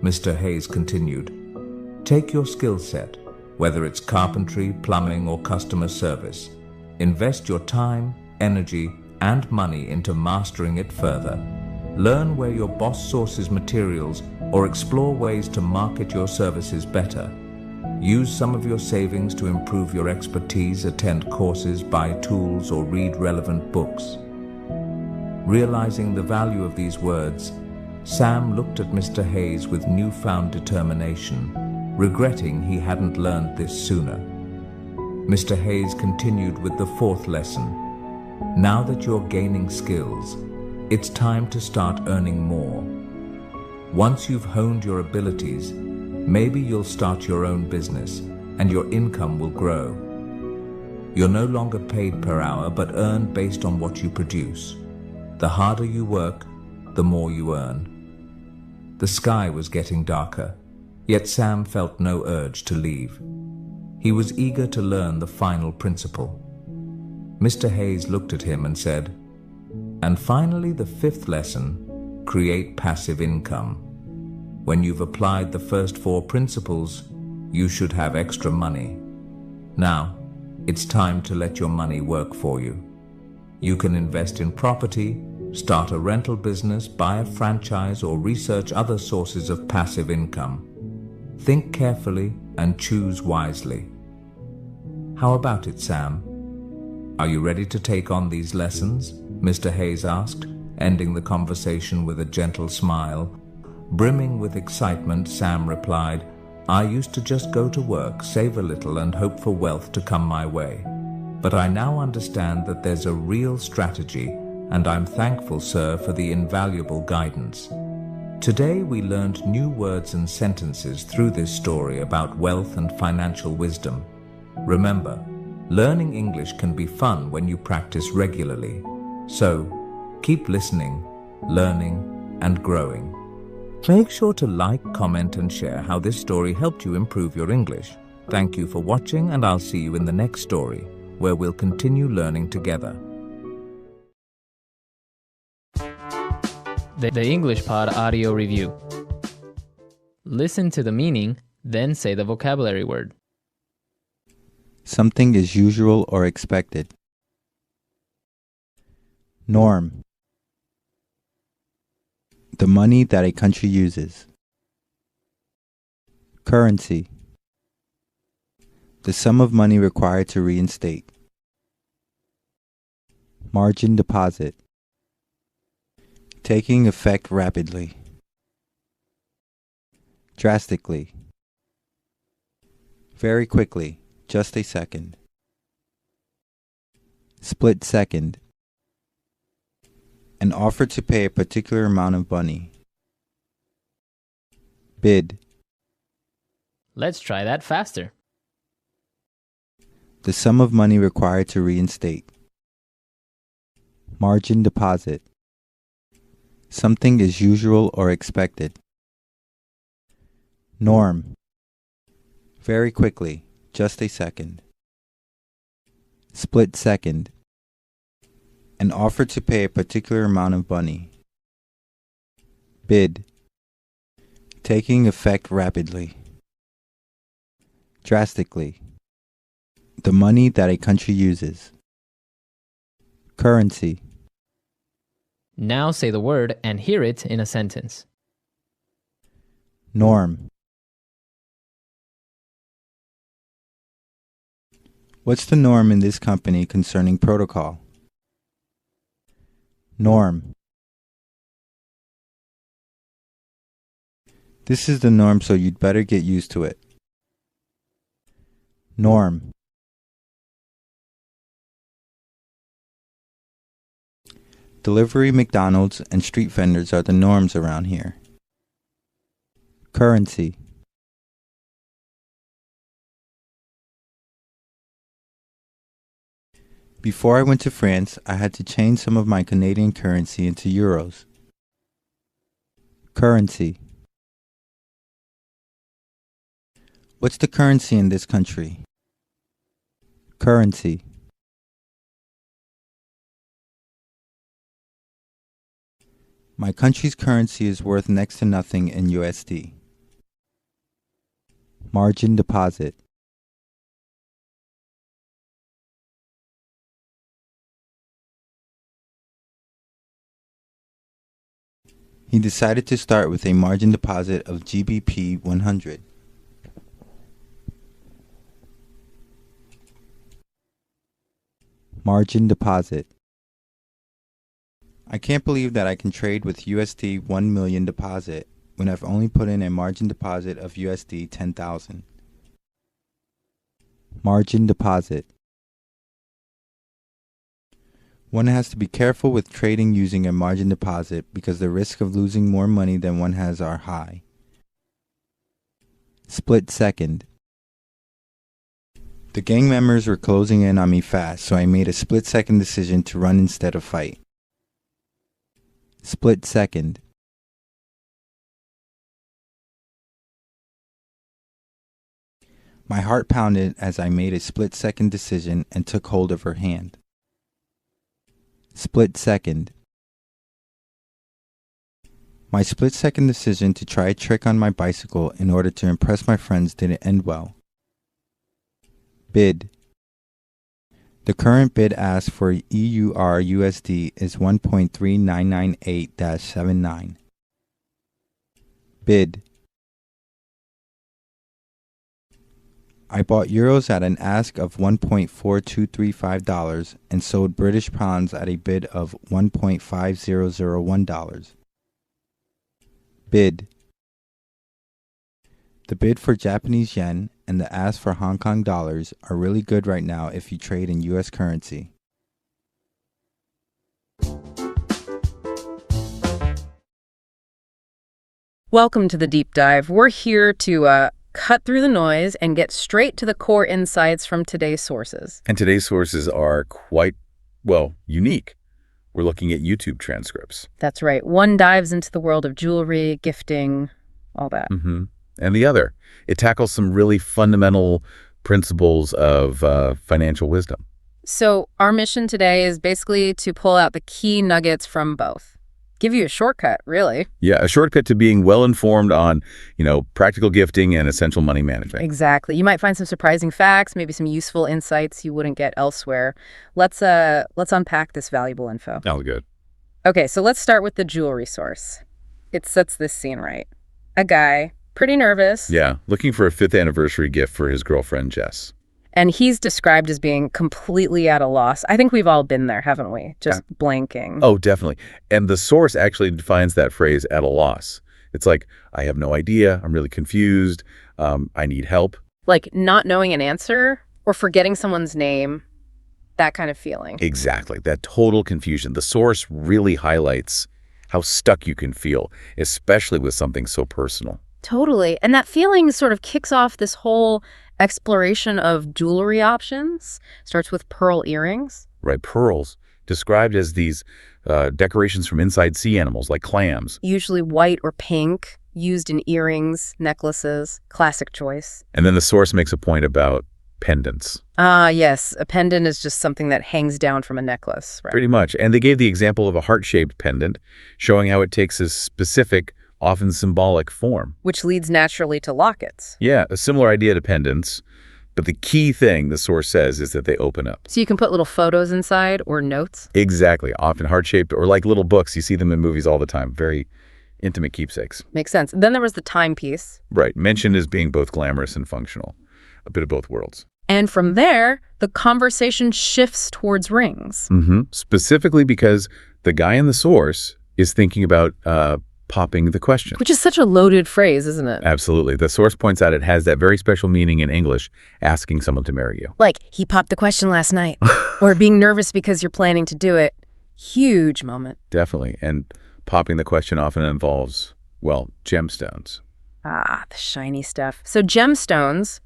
Mr. Hayes continued. Take your skill set, whether it's carpentry, plumbing, or customer service. Invest your time, energy, and money into mastering it further. Learn where your boss sources materials or explore ways to market your services better. Use some of your savings to improve your expertise, attend courses, buy tools, or read relevant books. Realizing the value of these words, Sam looked at Mr. Hayes with newfound determination, regretting he hadn't learned this sooner. Mr. Hayes continued with the fourth lesson. Now that you're gaining skills, it's time to start earning more. Once you've honed your abilities, maybe you'll start your own business and your income will grow. You're no longer paid per hour but earn based on what you produce. The harder you work, the more you earn. The sky was getting darker, yet Sam felt no urge to leave. He was eager to learn the final principle. Mr. Hayes looked at him and said, and finally, the fifth lesson, create passive income. When you've applied the first four principles, you should have extra money. Now, it's time to let your money work for you. You can invest in property, start a rental business, buy a franchise, or research other sources of passive income. Think carefully and choose wisely. How about it, Sam? Are you ready to take on these lessons? Mr. Hayes asked, ending the conversation with a gentle smile. Brimming with excitement, Sam replied, I used to just go to work, save a little, and hope for wealth to come my way. But I now understand that there's a real strategy, and I'm thankful, sir, for the invaluable guidance. Today we learned new words and sentences through this story about wealth and financial wisdom. Remember, learning English can be fun when you practice regularly. So, keep listening, learning, and growing. Make sure to like, comment, and share how this story helped you improve your English. Thank you for watching, and I'll see you in the next story, where we'll continue learning together. The English Pod Audio Review. Listen to the meaning, then say the vocabulary word. Something is usual or expected. Norm. The money that a country uses. Currency. The sum of money required to reinstate. Margin deposit. Taking effect rapidly. Drastically. Very quickly, just a second. Split second. An offer to pay a particular amount of money. Bid. Let's try that faster. The sum of money required to reinstate. Margin deposit. Something is usual or expected. Norm. Very quickly, just a second. Split second. An offer to pay a particular amount of money. Bid. Taking effect rapidly. Drastically. The money that a country uses. Currency. Now say the word and hear it in a sentence. Norm. What's the norm in this company concerning protocol? Norm. This is the norm, so you'd better get used to it. Norm. Delivery, McDonald's, and street vendors are the norms around here. Currency. Before I went to France, I had to change some of my Canadian currency into euros. Currency. What's the currency in this country? Currency. My country's currency is worth next to nothing in USD. Margin deposit. He decided to start with a margin deposit of GBP 100. Margin deposit. I can't believe that I can trade with USD 1 million deposit when I've only put in a margin deposit of USD 10,000. Margin deposit. One has to be careful with trading using a margin deposit because the risk of losing more money than one has are high. Split second. The gang members were closing in on me fast, so I made a split-second decision to run instead of fight. Split second. My heart pounded as I made a split-second decision and took hold of her hand. Split second. My split-second decision to try a trick on my bicycle in order to impress my friends didn't end well. Bid. The current bid ask for EUR USD is 1.3998-79. Bid. I bought euros at an ask of $1.4235 and sold British pounds at a bid of $1.5001. Bid. The bid for Japanese yen and the ask for Hong Kong dollars are really good right now if you trade in US currency. Welcome to the deep dive. We're here to cut through the noise and get straight to the core insights from today's sources. And today's sources are quite, well, unique. We're looking at YouTube transcripts. That's right. One dives into the world of jewelry, gifting, all that. Mm-hmm. And the other, it tackles some really fundamental principles of financial wisdom. So our mission today is basically to pull out the key nuggets from both. Give you a shortcut, really. Yeah, a shortcut to being well-informed on, practical gifting and essential money management. Exactly. You might find some surprising facts, maybe some useful insights you wouldn't get elsewhere. Let's unpack this valuable info. Sounds good. Okay, so let's start with the jewelry source. It sets this scene right. A guy, pretty nervous. Yeah, looking for a 5th anniversary gift for his girlfriend, Jess. And he's described as being completely at a loss. I think we've all been there, haven't we? Just blanking. Oh, definitely. And the source actually defines that phrase, at a loss. It's like, I have no idea. I'm really confused. I need help. Like not knowing an answer or forgetting someone's name, that kind of feeling. Exactly. That total confusion. The source really highlights how stuck you can feel, especially with something so personal. Totally. And that feeling sort of kicks off this whole exploration of jewelry options. Starts with pearl earrings. Right, pearls, described as these decorations from inside sea animals like clams. Usually white or pink, used in earrings, necklaces, classic choice. And then the source makes a point about pendants. Ah, yes. A pendant is just something that hangs down from a necklace. Right? Pretty much. And they gave the example of a heart-shaped pendant, showing how it takes a specific, often symbolic form. Which leads naturally to lockets. Yeah, a similar idea to pendants. But the key thing, the source says, is that they open up. So you can put little photos inside or notes? Exactly. Often heart-shaped or like little books. You see them in movies all the time. Very intimate keepsakes. Makes sense. Then there was the timepiece. Right. Mentioned as being both glamorous and functional. A bit of both worlds. And from there, the conversation shifts towards rings. Specifically because the guy in the source is thinking about popping the question. Which is such a loaded phrase, isn't it? Absolutely. The source points out it has that very special meaning in English, asking someone to marry you. Like, he popped the question last night. Or being nervous because you're planning to do it. Huge moment. Definitely. And popping the question often involves, well, gemstones. Ah, the shiny stuff. So gemstones,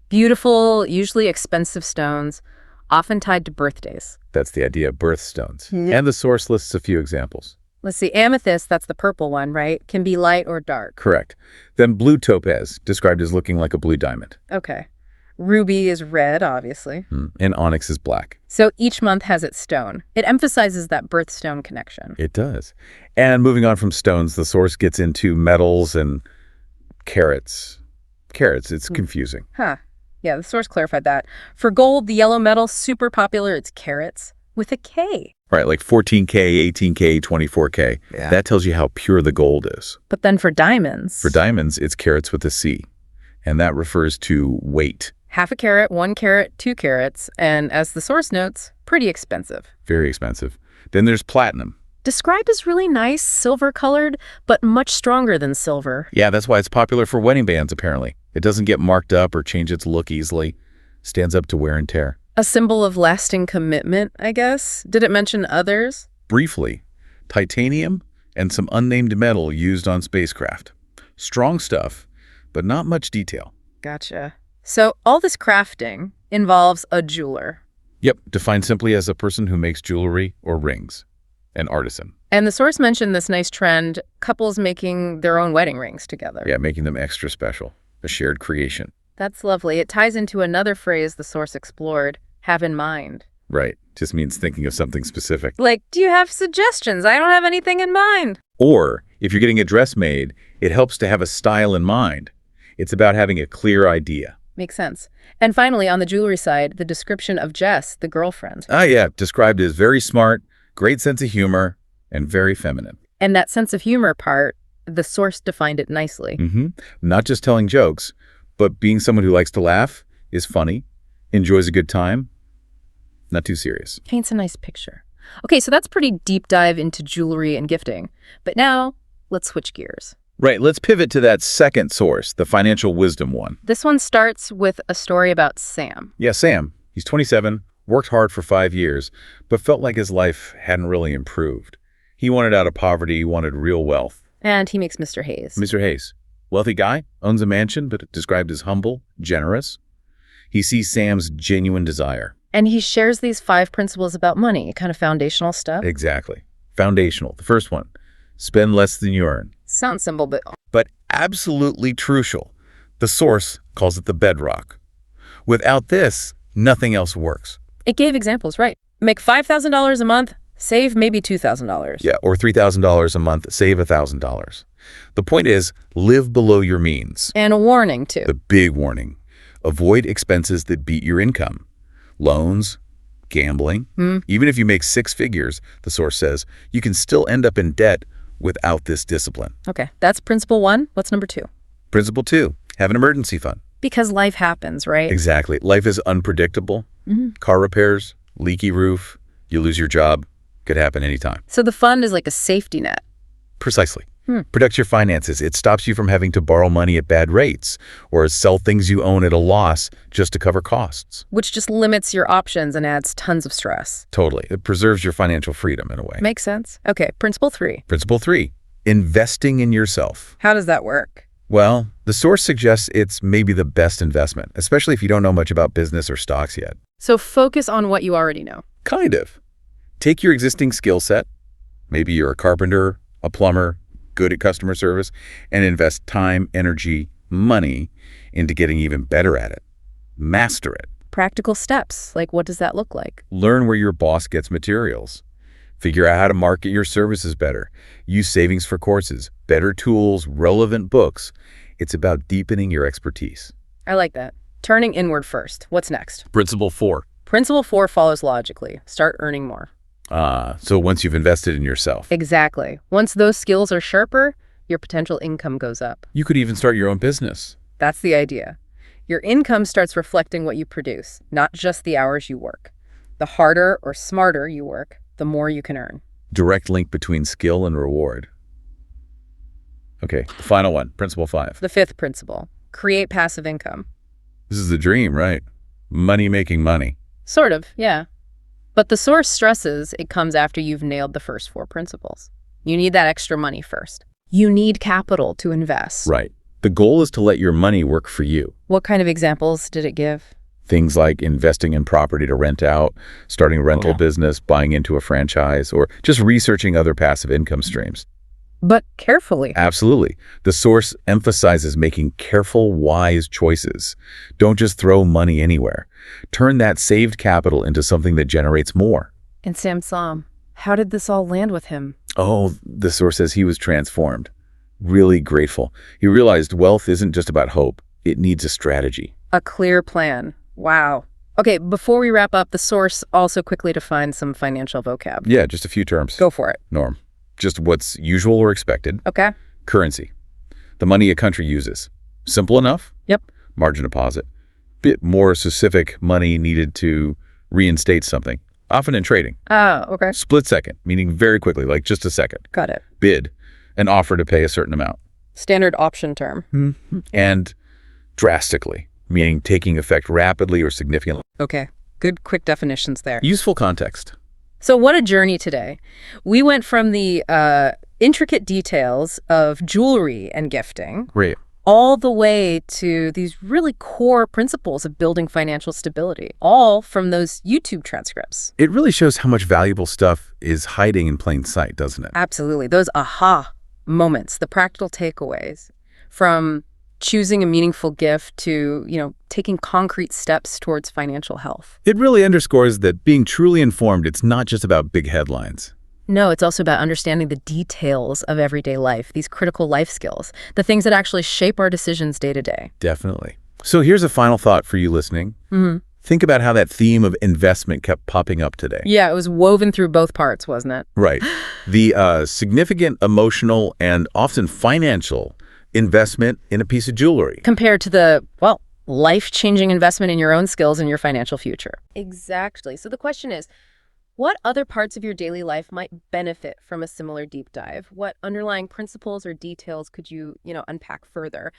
beautiful, usually expensive stones, often tied to birthdays. That's the idea of birthstones. And the source lists a few examples. Let's see, amethyst, that's the purple one, right? Can be light or dark. Correct. Then blue topaz, described as looking like a blue diamond. Okay. Ruby is red, obviously. And onyx is black. So each month has its stone. It emphasizes that birthstone connection. It does. And moving on from stones, the source gets into metals and carats. Carats, it's confusing. Huh. Yeah, the source clarified that. For gold, the yellow metal, super popular, it's carats with a K. Right, like 14K, 18K, 24K. Yeah. That tells you how pure the gold is. But then for diamonds... For diamonds, it's carats with a C. And that refers to weight. Half a carat, 1 carat, 2 carats, and as the source notes, pretty expensive. Very expensive. Then there's platinum. Described as really nice, silver-colored, but much stronger than silver. Yeah, that's why it's popular for wedding bands, apparently. It doesn't get marked up or change its look easily. Stands up to wear and tear. A symbol of lasting commitment, I guess. Did it mention others? Briefly, titanium and some unnamed metal used on spacecraft. Strong stuff, but not much detail. Gotcha. So all this crafting involves a jeweler. Yep, defined simply as a person who makes jewelry or rings. An artisan. And the source mentioned this nice trend, couples making their own wedding rings together. Yeah, making them extra special. A shared creation. That's lovely. It ties into another phrase the source explored, have in mind. Right. Just means thinking of something specific. Like, do you have suggestions? I don't have anything in mind. Or, if you're getting a dress made, it helps to have a style in mind. It's about having a clear idea. Makes sense. And finally, on the jewelry side, the description of Jess, the girlfriend. Ah, yeah. Described as very smart, great sense of humor, and very feminine. And that sense of humor part, the source defined it nicely. Not just telling jokes, but being someone who likes to laugh, is funny, enjoys a good time, not too serious. Paints a nice picture. Okay, so that's pretty deep dive into jewelry and gifting. But now, let's switch gears. Right, let's pivot to that second source, the financial wisdom one. This one starts with a story about Sam. Yeah, Sam. He's 27, worked hard for 5 years, but felt like his life hadn't really improved. He wanted out of poverty, he wanted real wealth. And he makes Mr. Hayes. Mr. Hayes. Wealthy guy, owns a mansion, but described as humble, generous. He sees Sam's genuine desire. And he shares these 5 principles about money, kind of foundational stuff. Exactly. Foundational. The first one, spend less than you earn. Sounds simple, But absolutely crucial. The source calls it the bedrock. Without this, nothing else works. It gave examples, right? Make $5,000 a month, save maybe $2,000. Yeah, or $3,000 a month, save $1,000. The point is, live below your means. And a warning, too. The big warning. Avoid expenses that beat your income. Loans, gambling. Even if you make 6 figures, the source says, you can still end up in debt without this discipline. Okay, that's principle 1. What's number 2? Principle 2, have an emergency fund. Because life happens, right? Exactly. Life is unpredictable. Car repairs, leaky roof, you lose your job. Could happen anytime. So the fund is like a safety net. Precisely. Protects your finances. It stops you from having to borrow money at bad rates or sell things you own at a loss just to cover costs. Which just limits your options and adds tons of stress. Totally. It preserves your financial freedom in a way. Makes sense. Okay, principle 3. Principle 3, investing in yourself. How does that work? Well, the source suggests it's maybe the best investment, especially if you don't know much about business or stocks yet. So focus on what you already know. Kind of. Take your existing skill set, maybe you're a carpenter, a plumber, good at customer service, and invest time, energy, money into getting even better at it. Master it. Practical steps, like what does that look like? Learn where your boss gets materials. Figure out how to market your services better. Use savings for courses, better tools, relevant books. It's about deepening your expertise. I like that. Turning inward first. What's next? Principle 4. Principle 4 follows logically. Start earning more. So once you've invested in yourself. Exactly. Once those skills are sharper, your potential income goes up. You could even start your own business. That's the idea. Your income starts reflecting what you produce, not just the hours you work. The harder or smarter you work, the more you can earn. Direct link between skill and reward. Okay, the final one, principle 5. The 5th principle, create passive income. This is the dream, right? Money making money. Sort of, yeah. But the source stresses it comes after you've nailed the first 4 principles. You need that extra money first. You need capital to invest. Right. The goal is to let your money work for you. What kind of examples did it give? Things like investing in property to rent out, starting a rental business, buying into a franchise, or just researching other passive income streams. But carefully. Absolutely. The source emphasizes making careful, wise choices. Don't just throw money anywhere. Turn that saved capital into something that generates more. And Sam, how did this all land with him? Oh, the source says he was transformed. Really grateful. He realized wealth isn't just about hope. It needs a strategy. A clear plan. Wow. Okay, before we wrap up, the source also quickly defines some financial vocab. Yeah, just a few terms. Go for it. Norm. Just what's usual or expected. Okay. Currency. The money a country uses. Simple enough? Yep. Margin deposit. Bit more specific, money needed to reinstate something. Often in trading. Oh, okay. Split second, meaning very quickly, like just a second. Got it. Bid. An offer to pay a certain amount. Standard option term. Mm-hmm. And drastically, meaning taking effect rapidly or significantly. Okay. Good quick definitions there. Useful context. So what a journey today. We went from the intricate details of jewelry and gifting. Right. All the way to these really core principles of building financial stability, all from those YouTube transcripts. It really shows how much valuable stuff is hiding in plain sight, doesn't it? Absolutely. Those aha moments, the practical takeaways from choosing a meaningful gift to, taking concrete steps towards financial health. It really underscores that being truly informed, it's not just about big headlines. No, it's also about understanding the details of everyday life, these critical life skills, the things that actually shape our decisions day to day. Definitely. So here's a final thought for you listening. Mm-hmm. Think about how that theme of investment kept popping up today. Yeah, it was woven through both parts, wasn't it? Right. The significant emotional and often financial investment in a piece of jewelry. Compared to the, life-changing investment in your own skills and your financial future. Exactly. So the question is, what other parts of your daily life might benefit from a similar deep dive? What underlying principles or details could you, unpack further?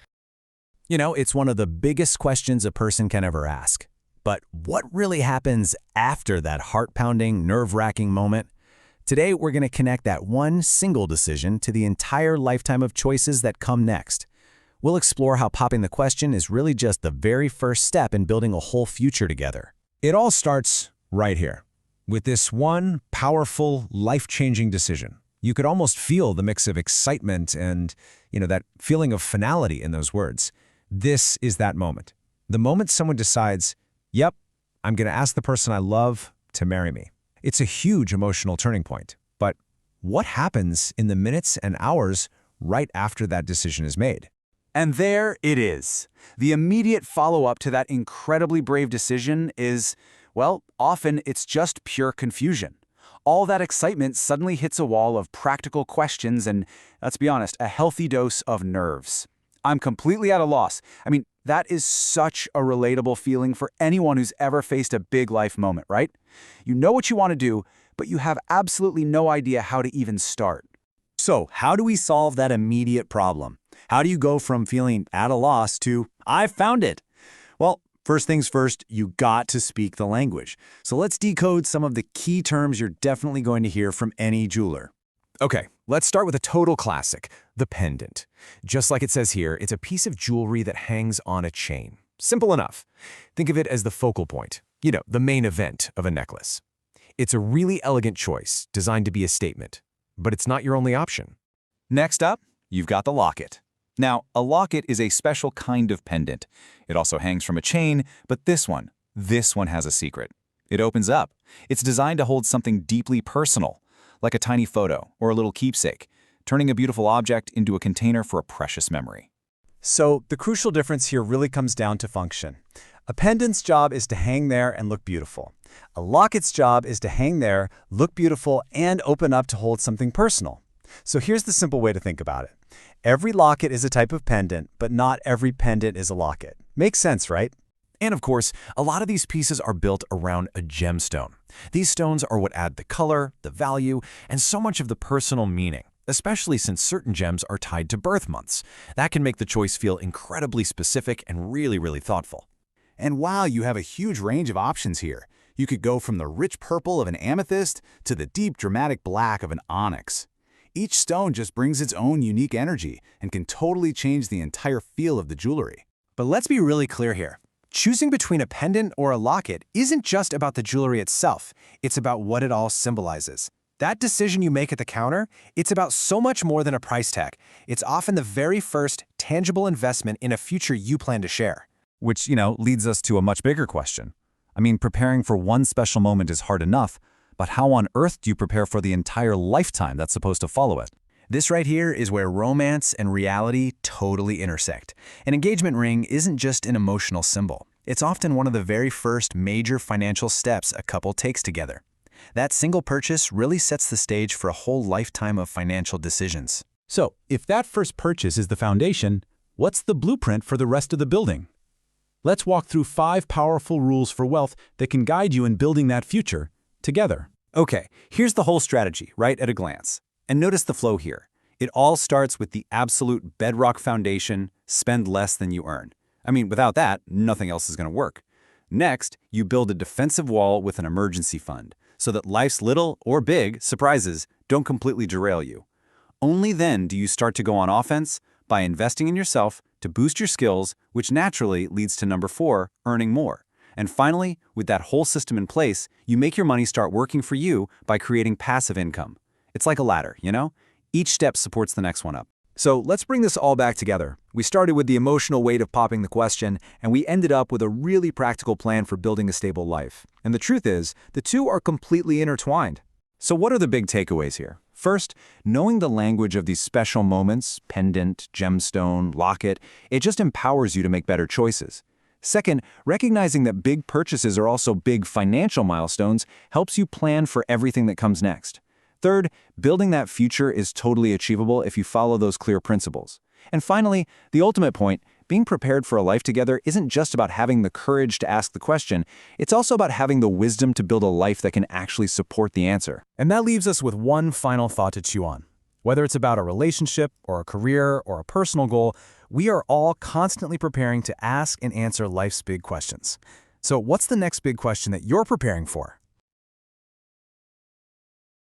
It's one of the biggest questions a person can ever ask. But what really happens after that heart-pounding, nerve-wracking moment? Today, we're going to connect that one single decision to the entire lifetime of choices that come next. We'll explore how popping the question is really just the very first step in building a whole future together. It all starts right here, with this one powerful, life-changing decision. You could almost feel the mix of excitement and, that feeling of finality in those words. This is that moment. The moment someone decides, yep, I'm going to ask the person I love to marry me. It's a huge emotional turning point. But what happens in the minutes and hours right after that decision is made? And there it is. The immediate follow-up to that incredibly brave decision is, often it's just pure confusion. All that excitement suddenly hits a wall of practical questions and, let's be honest, a healthy dose of nerves. I'm completely at a loss. That is such a relatable feeling for anyone who's ever faced a big life moment, right? You know what you want to do, but you have absolutely no idea how to even start. So, how do we solve that immediate problem? How do you go from feeling at a loss to, I've found it? Well, first things first, you got to speak the language. So let's decode some of the key terms you're definitely going to hear from any jeweler. Okay, let's start with a total classic, the pendant. Just like it says here, it's a piece of jewelry that hangs on a chain. Simple enough. Think of it as the focal point, the main event of a necklace. It's a really elegant choice, designed to be a statement, but it's not your only option. Next up, you've got the locket. Now, a locket is a special kind of pendant. It also hangs from a chain, but this one has a secret. It opens up. It's designed to hold something deeply personal, like a tiny photo or a little keepsake, turning a beautiful object into a container for a precious memory. So the crucial difference here really comes down to function. A pendant's job is to hang there and look beautiful. A locket's job is to hang there, look beautiful, and open up to hold something personal. So here's the simple way to think about it. Every locket is a type of pendant, but not every pendant is a locket. Makes sense, right? And of course, a lot of these pieces are built around a gemstone. These stones are what add the color, the value, and so much of the personal meaning, especially since certain gems are tied to birth months. That can make the choice feel incredibly specific and really, really thoughtful. And wow, you have a huge range of options here. You could go from the rich purple of an amethyst to the deep dramatic black of an onyx. Each stone just brings its own unique energy and can totally change the entire feel of the jewelry. But let's be really clear here. Choosing between a pendant or a locket isn't just about the jewelry itself. It's about what it all symbolizes. That decision you make at the counter, it's about so much more than a price tag. It's often the very first tangible investment in a future you plan to share. Which, leads us to a much bigger question. I mean, preparing for one special moment is hard enough, but how on earth do you prepare for the entire lifetime that's supposed to follow it? This right here is where romance and reality totally intersect. An engagement ring isn't just an emotional symbol. It's often one of the very first major financial steps a couple takes together. That single purchase really sets the stage for a whole lifetime of financial decisions. So, if that first purchase is the foundation, what's the blueprint for the rest of the building? Let's walk through 5 powerful rules for wealth that can guide you in building that future together. Okay, here's the whole strategy, right at a glance. And notice the flow here. It all starts with the absolute bedrock foundation: spend less than you earn. I mean, without that, nothing else is going to work. Next, you build a defensive wall with an emergency fund, so that life's little or big surprises don't completely derail you. Only then do you start to go on offense by investing in yourself to boost your skills, which naturally leads to number 4, earning more. And finally, with that whole system in place, you make your money start working for you by creating passive income. It's like a ladder, Each step supports the next one up. So let's bring this all back together. We started with the emotional weight of popping the question, and we ended up with a really practical plan for building a stable life. And the truth is, the two are completely intertwined. So what are the big takeaways here? First, knowing the language of these special moments, pendant, gemstone, locket, it just empowers you to make better choices. Second, recognizing that big purchases are also big financial milestones helps you plan for everything that comes next. Third, building that future is totally achievable if you follow those clear principles. And finally, the ultimate point, being prepared for a life together isn't just about having the courage to ask the question, it's also about having the wisdom to build a life that can actually support the answer. And that leaves us with one final thought to chew on. Whether it's about a relationship or a career or a personal goal, we are all constantly preparing to ask and answer life's big questions. So what's the next big question that you're preparing for?